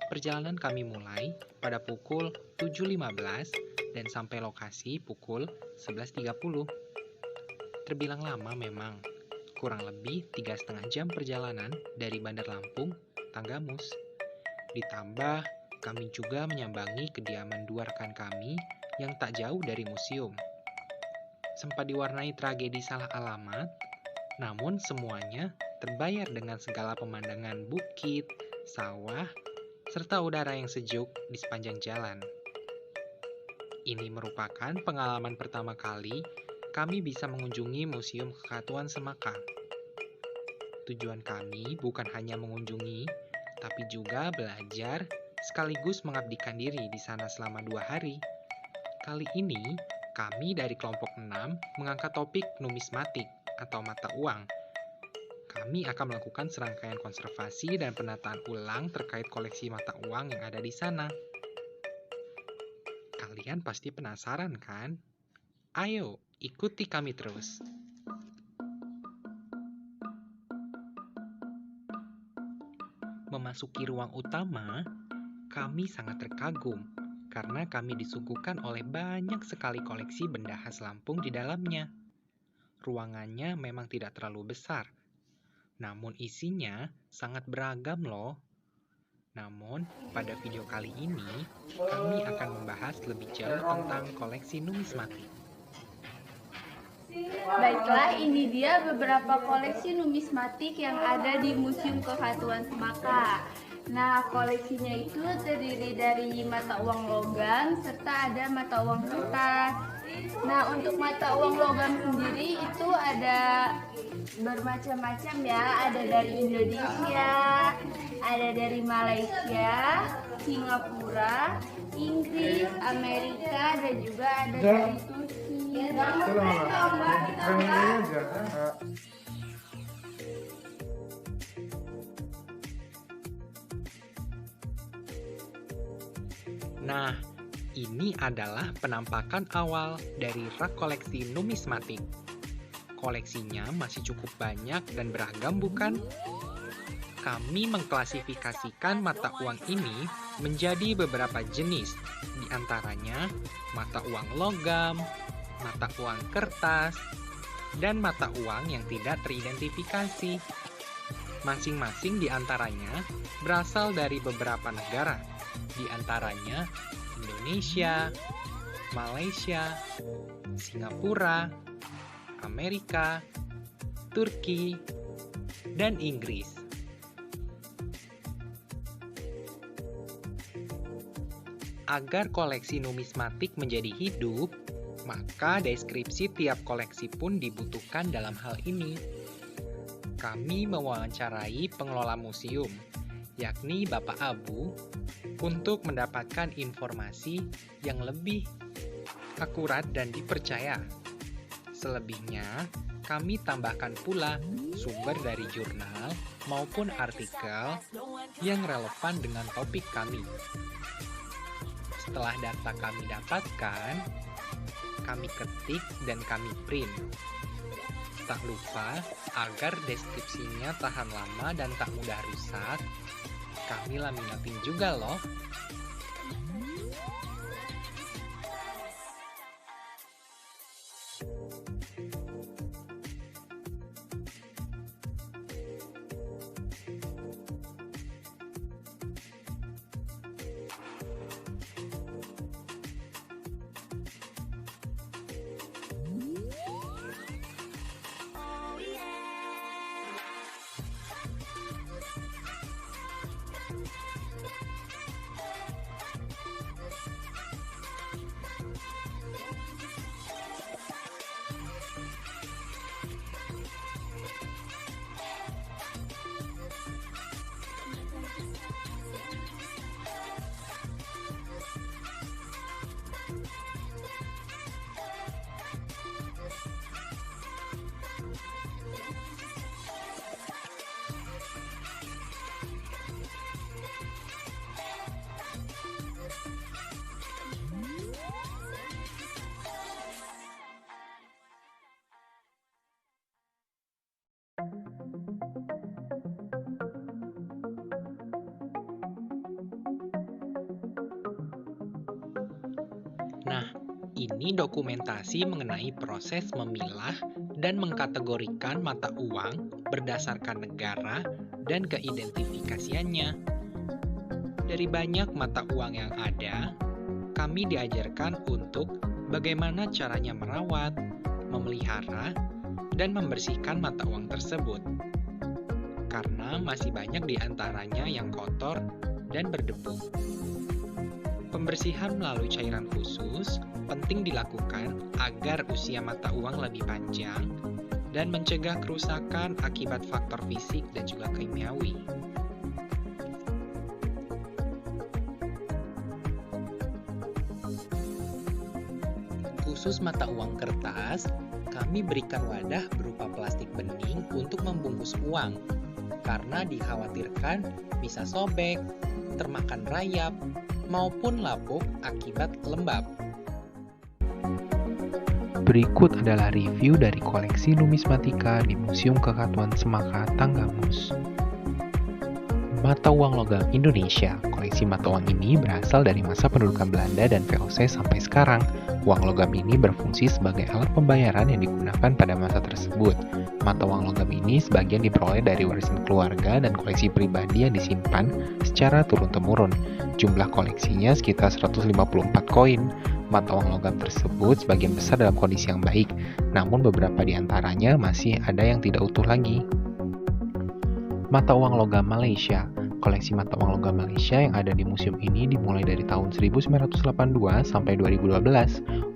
Perjalanan kami mulai pada pukul 7.15 dan sampai lokasi pukul 11.30. Terbilang lama memang, kurang lebih 3,5 jam perjalanan dari Bandar Lampung, Tanggamus. Ditambah, kami juga menyambangi kediaman 2 rekan kami yang tak jauh dari museum. Sempat diwarnai tragedi salah alamat, namun semuanya terbayar dengan segala pemandangan bukit, sawah, serta udara yang sejuk di sepanjang jalan. Ini merupakan pengalaman pertama kali kami bisa mengunjungi Museum Keratuan Semaka. Tujuan kami bukan hanya mengunjungi, tapi juga belajar sekaligus mengabdikan diri di sana selama 2 hari. Kali ini, kami dari kelompok 6 mengangkat topik numismatik atau mata uang. Kami akan melakukan serangkaian konservasi dan penataan ulang terkait koleksi mata uang yang ada di sana. Kalian pasti penasaran kan? Ayo, ikuti kami terus. Memasuki ruang utama, kami sangat terkagum karena kami disuguhkan oleh banyak sekali koleksi benda khas Lampung di dalamnya. Ruangannya memang tidak terlalu besar, namun isinya sangat beragam loh. Namun, pada video kali ini, kami akan membahas lebih jauh tentang koleksi numismatik. Baiklah, ini dia beberapa koleksi numismatik yang ada di Museum Kesatuan Semaka. Nah, koleksinya itu terdiri dari mata uang logam serta ada mata uang kertas. Nah, untuk mata uang logam sendiri itu ada bermacam-macam ya. Ada dari Indonesia, ada dari Malaysia, Singapura, Inggris, Amerika, dan juga ada dari Turki. Nah, ini adalah penampakan awal dari rak koleksi numismatik. Koleksinya masih cukup banyak dan beragam, bukan? Kami mengklasifikasikan mata uang ini menjadi beberapa jenis, di antaranya mata uang logam, mata uang kertas, dan mata uang yang tidak teridentifikasi. Masing-masing di antaranya berasal dari beberapa negara, di antaranya Indonesia, Malaysia, Singapura, Amerika, Turki, dan Inggris. Agar koleksi numismatik menjadi hidup, maka deskripsi tiap koleksi pun dibutuhkan dalam hal ini. Kami mewawancarai pengelola museum, yakni Bapak Abu, untuk mendapatkan informasi yang lebih akurat dan dipercaya. Selebihnya, kami tambahkan pula sumber dari jurnal maupun artikel yang relevan dengan topik kami. Setelah data kami dapatkan, kami ketik dan kami print. Tak lupa, agar deskripsinya tahan lama dan tak mudah rusak, kami laminatin juga loh. Nah, ini dokumentasi mengenai proses memilah dan mengkategorikan mata uang berdasarkan negara dan keidentifikasiannya. Dari banyak mata uang yang ada, kami diajarkan untuk bagaimana caranya merawat, memelihara, dan membersihkan mata uang tersebut. Karena masih banyak di antaranya yang kotor dan berdebu. Pembersihan melalui cairan khusus penting dilakukan agar usia mata uang lebih panjang dan mencegah kerusakan akibat faktor fisik dan juga kimiawi. Khusus mata uang kertas, kami berikan wadah berupa plastik bening untuk membungkus uang, karena dikhawatirkan bisa sobek, termakan rayap, maupun lapuk akibat lembab. Berikut adalah review dari koleksi numismatika di Museum Kesatuan Semaka Tanggamus. Mata uang logam Indonesia. Koleksi mata uang ini berasal dari masa pendudukan Belanda dan VOC sampai sekarang. Uang logam ini berfungsi sebagai alat pembayaran yang digunakan pada masa tersebut. Mata uang logam ini sebagian diperoleh dari warisan keluarga dan koleksi pribadi yang disimpan secara turun-temurun. Jumlah koleksinya sekitar 154 koin. Mata uang logam tersebut sebagian besar dalam kondisi yang baik, namun beberapa di antaranya masih ada yang tidak utuh lagi. Mata uang logam Malaysia. Koleksi mata uang logam Malaysia yang ada di museum ini dimulai dari tahun 1982 sampai 2012.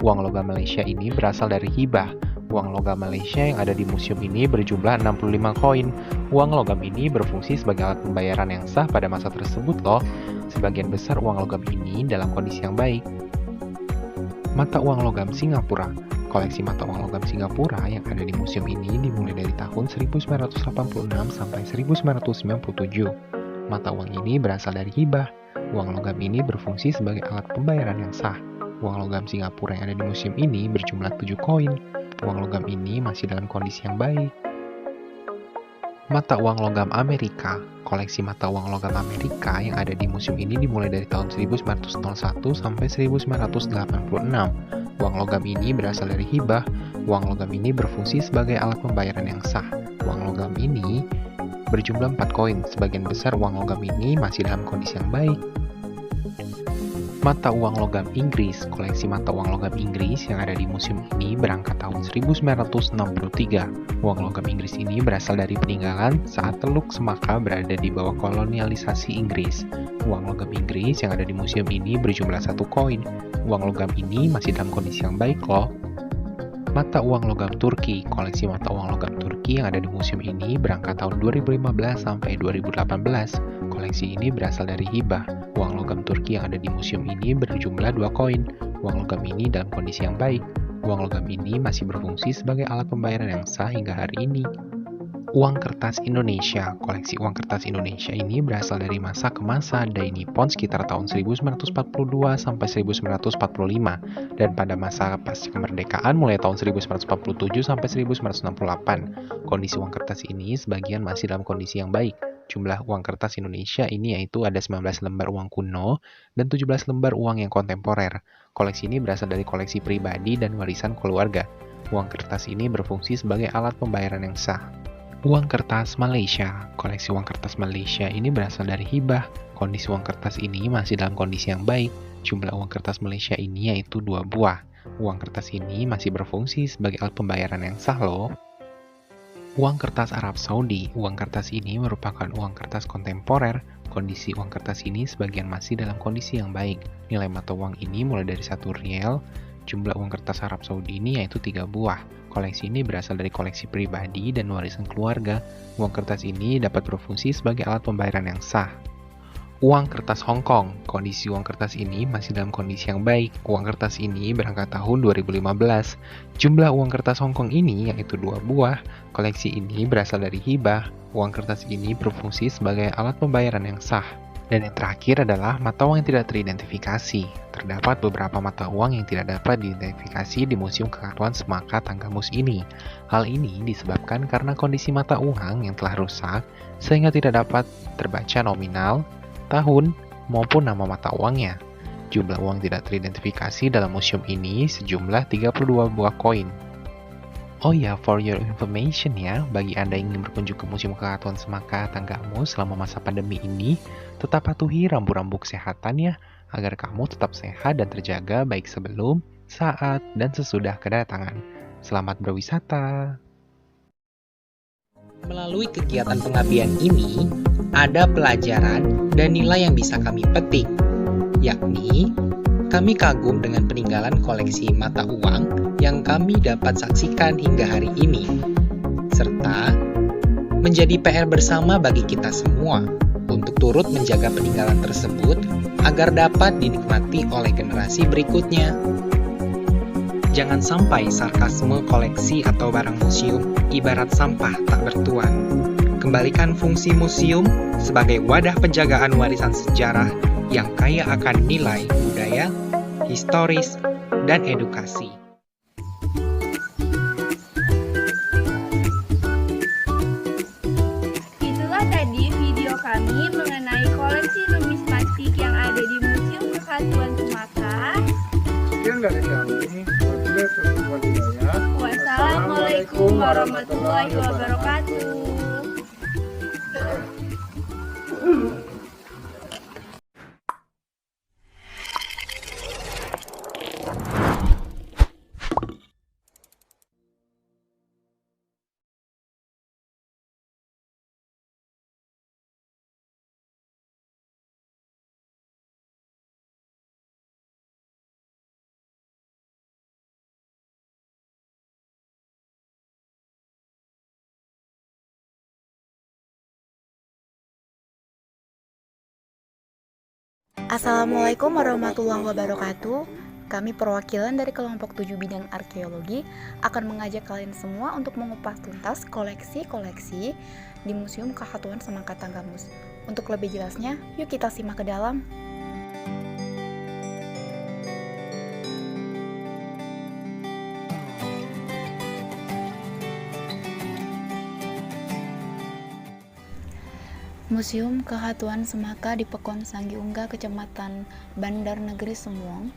Uang logam Malaysia ini berasal dari hibah. Uang logam Malaysia yang ada di museum ini berjumlah 65 koin. Uang logam ini berfungsi sebagai alat pembayaran yang sah pada masa tersebut loh. Sebagian besar uang logam ini dalam kondisi yang baik. Mata uang logam Singapura. Koleksi mata uang logam Singapura yang ada di museum ini dimulai dari tahun 1986 sampai 1997. Mata uang ini berasal dari hibah. Uang logam ini berfungsi sebagai alat pembayaran yang sah. Uang logam Singapura yang ada di museum ini berjumlah 7 koin. Uang logam ini masih dalam kondisi yang baik. Mata uang logam Amerika. Koleksi mata uang logam Amerika yang ada di museum ini dimulai dari tahun 1901 sampai 1986. Uang logam ini berasal dari hibah. Uang logam ini berfungsi sebagai alat pembayaran yang sah. Uang logam ini berjumlah 4 koin. Sebagian besar uang logam ini masih dalam kondisi yang baik. Mata uang logam Inggris. Koleksi mata uang logam Inggris yang ada di museum ini berangkat tahun 1963. Uang logam Inggris ini berasal dari peninggalan saat Teluk Semaka berada di bawah kolonialisasi Inggris. Uang logam Inggris yang ada di museum ini berjumlah 1 koin. Uang logam ini masih dalam kondisi yang baik loh. Mata uang logam Turki. Koleksi mata uang logam Turki yang ada di museum ini berangkat tahun 2015 sampai 2018. Koleksi ini berasal dari hibah. Uang logam Turki yang ada di museum ini berjumlah 2 koin. Uang logam ini dalam kondisi yang baik. Uang logam ini masih berfungsi sebagai alat pembayaran yang sah hingga hari ini. Uang kertas Indonesia. Koleksi uang kertas Indonesia ini berasal dari masa ke masa dari Nippon sekitar tahun 1942 sampai 1945 dan pada masa pasca kemerdekaan mulai tahun 1947 sampai 1968. Kondisi uang kertas ini sebagian masih dalam kondisi yang baik. Jumlah uang kertas Indonesia ini yaitu ada 19 lembar uang kuno dan 17 lembar uang yang kontemporer. Koleksi ini berasal dari koleksi pribadi dan warisan keluarga. Uang kertas ini berfungsi sebagai alat pembayaran yang sah. Uang kertas Malaysia. Koleksi uang kertas Malaysia ini berasal dari hibah. Kondisi uang kertas ini masih dalam kondisi yang baik. Jumlah uang kertas Malaysia ini yaitu 2 buah. Uang kertas ini masih berfungsi sebagai alat pembayaran yang sah loh. Uang kertas Arab Saudi. Uang kertas ini merupakan uang kertas kontemporer. Kondisi uang kertas ini sebagian masih dalam kondisi yang baik. Nilai mata uang ini mulai dari 1 rial. Jumlah uang kertas Arab Saudi ini yaitu 3 buah. Koleksi ini berasal dari koleksi pribadi dan warisan keluarga. Uang kertas ini dapat berfungsi sebagai alat pembayaran yang sah. Uang kertas Hong Kong. Kondisi uang kertas ini masih dalam kondisi yang baik. Uang kertas ini berangkat tahun 2015. Jumlah uang kertas Hong Kong ini yaitu 2 buah. Koleksi ini berasal dari hibah. Uang kertas ini berfungsi sebagai alat pembayaran yang sah. Dan yang terakhir adalah mata uang yang tidak teridentifikasi. Terdapat beberapa mata uang yang tidak dapat diidentifikasi di Museum Kekatuan Semaka Tanggamus ini. Hal ini disebabkan karena kondisi mata uang yang telah rusak, sehingga tidak dapat terbaca nominal, tahun, maupun nama mata uangnya. Jumlah uang tidak teridentifikasi dalam museum ini sejumlah 32 buah koin. Oh ya, for your information ya, bagi Anda yang ingin berkunjung ke Museum Kekatuan Semaka Tanggamus selama masa pandemi ini, tetap patuhi rambu-rambu kesehatan ya, agar kamu tetap sehat dan terjaga baik sebelum, saat, dan sesudah kedatangan. Selamat berwisata! Melalui kegiatan pengabdian ini, ada pelajaran dan nilai yang bisa kami petik, yakni kami kagum dengan peninggalan koleksi mata uang yang kami dapat saksikan hingga hari ini, serta menjadi PR bersama bagi kita semua untuk turut menjaga peninggalan tersebut agar dapat dinikmati oleh generasi berikutnya. Jangan sampai sarkasme koleksi atau barang museum ibarat sampah tak bertuan. Kembalikan fungsi museum sebagai wadah penjagaan warisan sejarah yang kaya akan nilai budaya, historis, dan edukasi. Itulah tadi video kami mengenai koleksi numismatik yang ada di Museum Kekatuan Semaka. Terima dari kami, Wassalamualaikum warahmatullahi wabarakatuh. Assalamualaikum warahmatullahi wabarakatuh. Kami perwakilan dari kelompok 7 bidang arkeologi akan mengajak kalian semua untuk mengupas tuntas koleksi-koleksi di Museum Kesatuan Semangka Tanggamus. Untuk lebih jelasnya, yuk kita simak ke dalam. Museum Kesatuan Semangka di Pekon Sanggiungga, Kecamatan Bandar Negeri Semuang,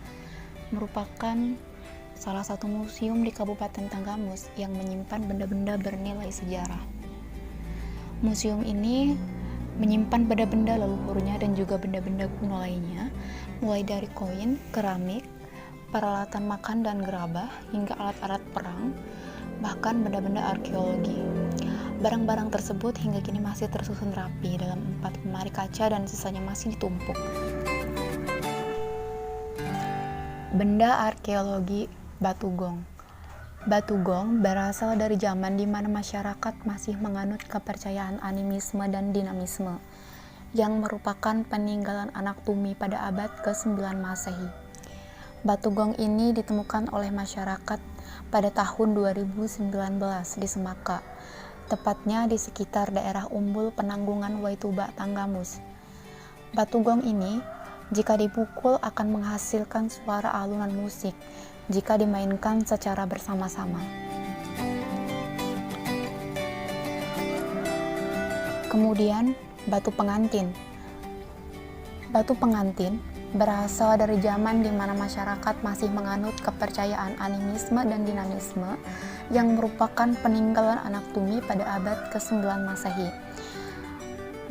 merupakan salah satu museum di Kabupaten Tanggamus yang menyimpan benda-benda bernilai sejarah. Museum ini menyimpan benda-benda leluhurnya dan juga benda-benda kuno lainnya, mulai dari koin, keramik, peralatan makan dan gerabah, hingga alat-alat perang, bahkan benda-benda arkeologi. Barang-barang tersebut hingga kini masih tersusun rapi dalam 4 lemari kaca dan sisanya masih ditumpuk. Benda arkeologi Batu Gong. Batu Gong berasal dari zaman di mana masyarakat masih menganut kepercayaan animisme dan dinamisme, yang merupakan peninggalan anak tumi pada abad ke-9 Masehi. Batu Gong ini ditemukan oleh masyarakat pada tahun 2019 di Semaka, tepatnya di sekitar daerah Umbul Penanggungan Waituba, Tanggamus. Batu gong ini jika dipukul akan menghasilkan suara alunan musik jika dimainkan secara bersama-sama. Kemudian batu pengantin. Batu pengantin berasal dari zaman di mana masyarakat masih menganut kepercayaan animisme dan dinamisme yang merupakan peninggalan anak tumi pada abad ke-9 Masehi.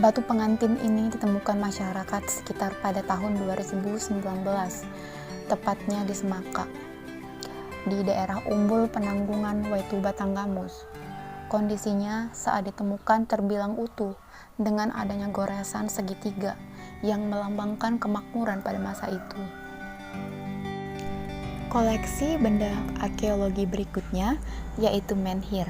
Batu pengantin ini ditemukan masyarakat sekitar pada tahun 2019, tepatnya di Semaka, di daerah Umbul Penanggungan Waituba, Tanggamus. Kondisinya saat ditemukan terbilang utuh dengan adanya goresan segitiga yang melambangkan kemakmuran pada masa itu. Koleksi benda arkeologi berikutnya yaitu menhir.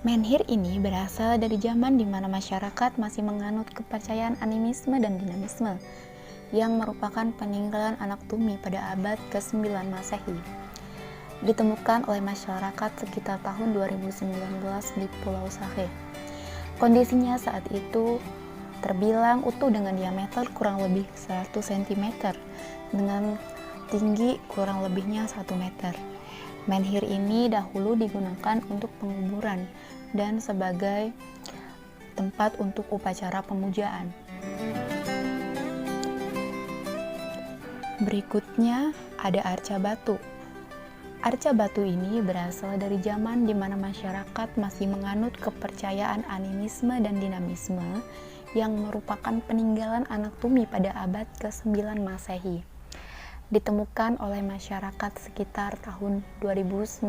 Menhir ini berasal dari zaman di mana masyarakat masih menganut kepercayaan animisme dan dinamisme yang merupakan peninggalan anak tumi pada abad ke-9 Masehi. Ditemukan oleh masyarakat sekitar tahun 2019 di Pulau Sakeh. Kondisinya saat itu terbilang utuh dengan diameter kurang lebih 100 cm dengan tinggi kurang lebihnya 1 meter. Menhir ini dahulu digunakan untuk penguburan dan sebagai tempat untuk upacara pemujaan. Berikutnya ada arca batu. Arca batu ini berasal dari zaman di mana masyarakat masih menganut kepercayaan animisme dan dinamisme yang merupakan peninggalan anak tumi pada abad ke-9 Masehi. Ditemukan oleh masyarakat sekitar tahun 2019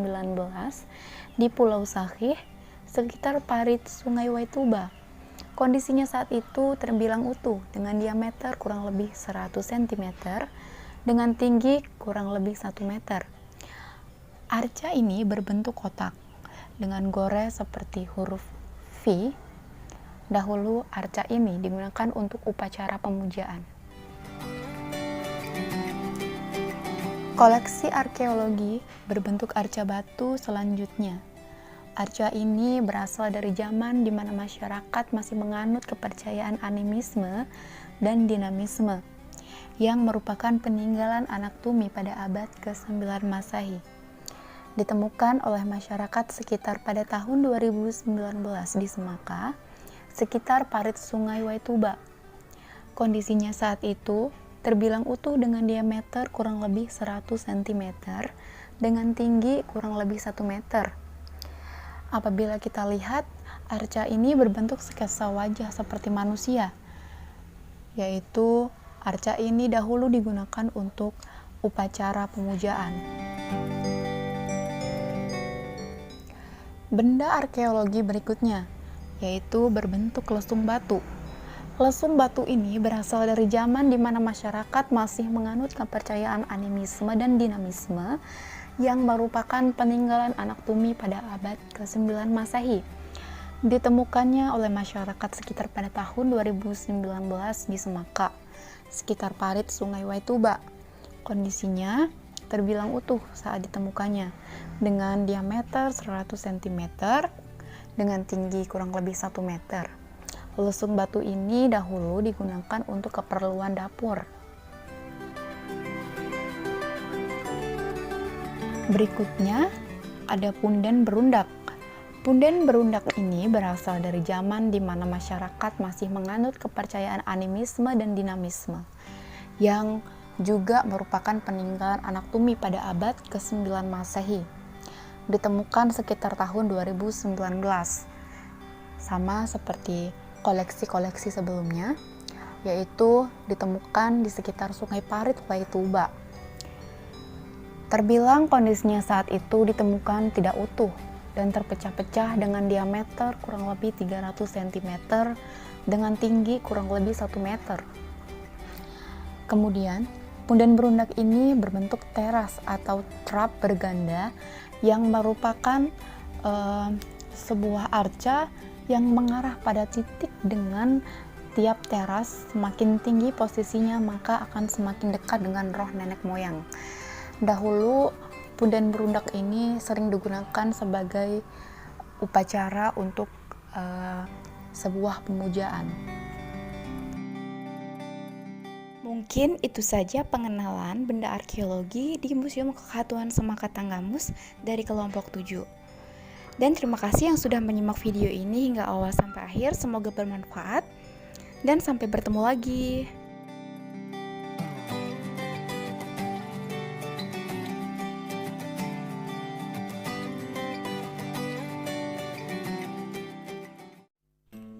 di Pulau Sakeh, sekitar parit Sungai Waituba. Kondisinya saat itu terbilang utuh dengan diameter kurang lebih 100 cm dengan tinggi kurang lebih 1 meter. Arca ini berbentuk kotak dengan gores seperti huruf V. Dahulu arca ini digunakan untuk upacara pemujaan. Koleksi arkeologi berbentuk arca batu selanjutnya. Arca ini berasal dari zaman di mana masyarakat masih menganut kepercayaan animisme dan dinamisme yang merupakan peninggalan anak tumi pada abad ke-9 Masehi. Ditemukan oleh masyarakat sekitar pada tahun 2019 di Semaka, sekitar parit Sungai Waituba. Kondisinya saat itu terbilang utuh dengan diameter kurang lebih 100 cm dengan tinggi kurang lebih 1 meter. Apabila kita lihat, arca ini berbentuk sketsa wajah seperti manusia, yaitu arca ini dahulu digunakan untuk upacara pemujaan. Benda arkeologi berikutnya, yaitu berbentuk lesung batu. Lesung batu ini berasal dari zaman di mana masyarakat masih menganut kepercayaan animisme dan dinamisme yang merupakan peninggalan anak tumi pada abad ke-9 Masehi. Ditemukannya oleh masyarakat sekitar pada tahun 2019 di Semaka, sekitar parit Sungai Waituba. Kondisinya terbilang utuh saat ditemukannya, dengan diameter 100 cm dengan tinggi kurang lebih 1 meter. Lesung batu ini dahulu digunakan untuk keperluan dapur. Berikutnya ada punden berundak. Punden berundak ini berasal dari zaman di mana masyarakat masih menganut kepercayaan animisme dan dinamisme, yang juga merupakan peninggalan anak tumi pada abad ke-9 Masehi. Ditemukan sekitar tahun 2019. Sama seperti koleksi-koleksi sebelumnya, yaitu ditemukan di sekitar Sungai Parit Waituba. Terbilang kondisinya saat itu ditemukan tidak utuh dan terpecah-pecah dengan diameter kurang lebih 300 cm dengan tinggi kurang lebih 1 meter. Kemudian, punden berundak ini berbentuk teras atau trap berganda yang merupakan sebuah arca yang mengarah pada titik dengan tiap teras. Semakin tinggi posisinya, maka akan semakin dekat dengan roh nenek moyang. Dahulu, punden berundak ini sering digunakan sebagai upacara untuk sebuah pemujaan. Mungkin itu saja pengenalan benda arkeologi di Museum Kekhatuan Semaka Tanggamus dari kelompok 7. Dan terima kasih yang sudah menyimak video ini hingga awal sampai akhir. Semoga bermanfaat dan sampai bertemu lagi.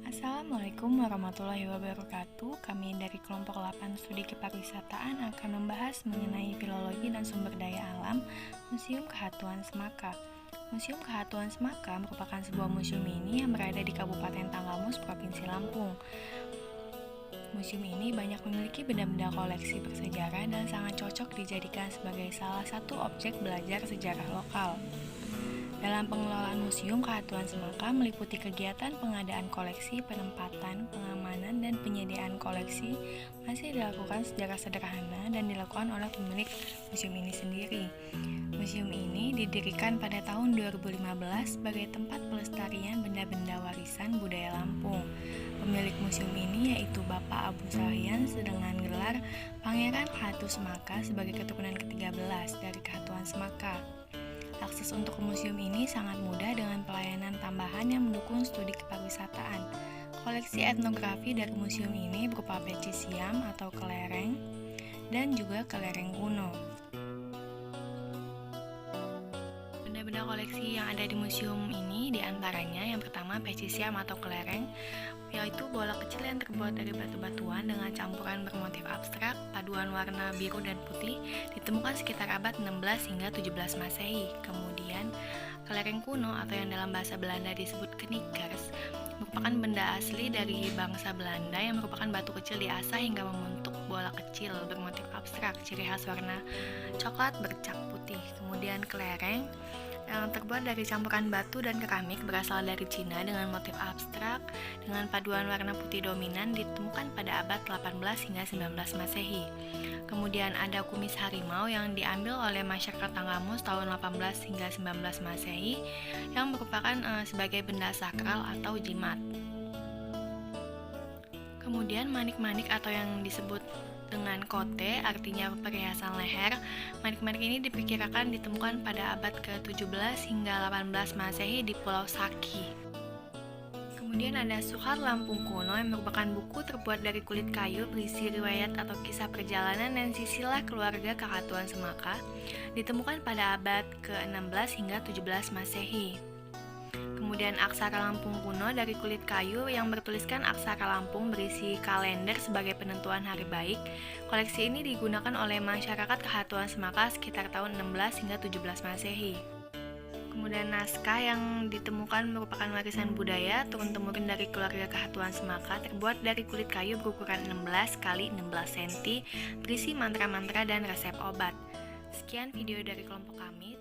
Assalamualaikum warahmatullahi wabarakatuh. Kami dari kelompok 8 studi kepariwisataan akan membahas mengenai filologi dan sumber daya alam Museum Kekhatuan Semaka. Museum Kekhatuan Semaka merupakan sebuah museum mini yang berada di Kabupaten Tanggamus, Provinsi Lampung. Museum ini banyak memiliki benda-benda koleksi bersejarah dan sangat cocok dijadikan sebagai salah satu objek belajar sejarah lokal. Dalam pengelolaan Museum Kekhatuan Semaka meliputi kegiatan pengadaan koleksi, penempatan, pengamanan, dan penyediaan koleksi masih dilakukan secara sederhana dan dilakukan oleh pemilik museum ini sendiri. Museum ini didirikan pada tahun 2015 sebagai tempat pelestarian benda-benda warisan budaya Lampung. Pemilik museum ini yaitu Bapak Abu Sahlian dengan gelar Pangeran Khatu Semaka sebagai keturunan ke-13 dari Kekhatuan Semaka. Akses untuk ke museum ini sangat mudah dengan pelayanan tambahan yang mendukung studi kepariwisataan. Koleksi etnografi dari museum ini berupa peci siam atau kelereng dan juga kelereng kuno. Benda-benda koleksi yang ada di museum ini diantaranya yang pertama peci siam atau kelereng, yaitu bola kecil yang terbuat dari batu-batuan dengan campuran bermotif abstrak, paduan warna biru dan putih, ditemukan sekitar abad 16 hingga 17 Masehi. Kemudian, kelereng kuno atau yang dalam bahasa Belanda disebut knikkers, merupakan benda asli dari bangsa Belanda yang merupakan batu kecil diasah hingga membentuk bola kecil bermotif abstrak, ciri khas warna coklat bercak putih. Kemudian kelereng yang terbuat dari campuran batu dan keramik berasal dari Cina dengan motif abstrak dengan paduan warna putih dominan, ditemukan pada abad 18 hingga 19 Masehi. Kemudian ada kumis harimau yang diambil oleh masyarakat Tanggamus tahun 18 hingga 19 Masehi yang merupakan sebagai benda sakral atau jimat. Kemudian manik-manik atau yang disebut dengan kote, artinya perhiasan leher. Manik-manik ini diperkirakan ditemukan pada abad ke-17 hingga 18 Masehi di Pulau Saki. Kemudian ada Sukat Lampung Kuno yang merupakan buku terbuat dari kulit kayu berisi riwayat atau kisah perjalanan dan silsilah keluarga Kakatuan Semaka, ditemukan pada abad ke-16 hingga 17 Masehi. Kemudian Aksara Lampung Kuno dari kulit kayu yang bertuliskan aksara Lampung berisi kalender sebagai penentuan hari baik. Koleksi ini digunakan oleh masyarakat Kakatuan Semaka sekitar tahun 16 hingga 17 Masehi. Kemudian naskah yang ditemukan merupakan warisan budaya turun-temurun dari keluarga Kakatuan Semaka, terbuat dari kulit kayu berukuran 16 x 16 cm, berisi mantra-mantra dan resep obat. Sekian video dari kelompok kami.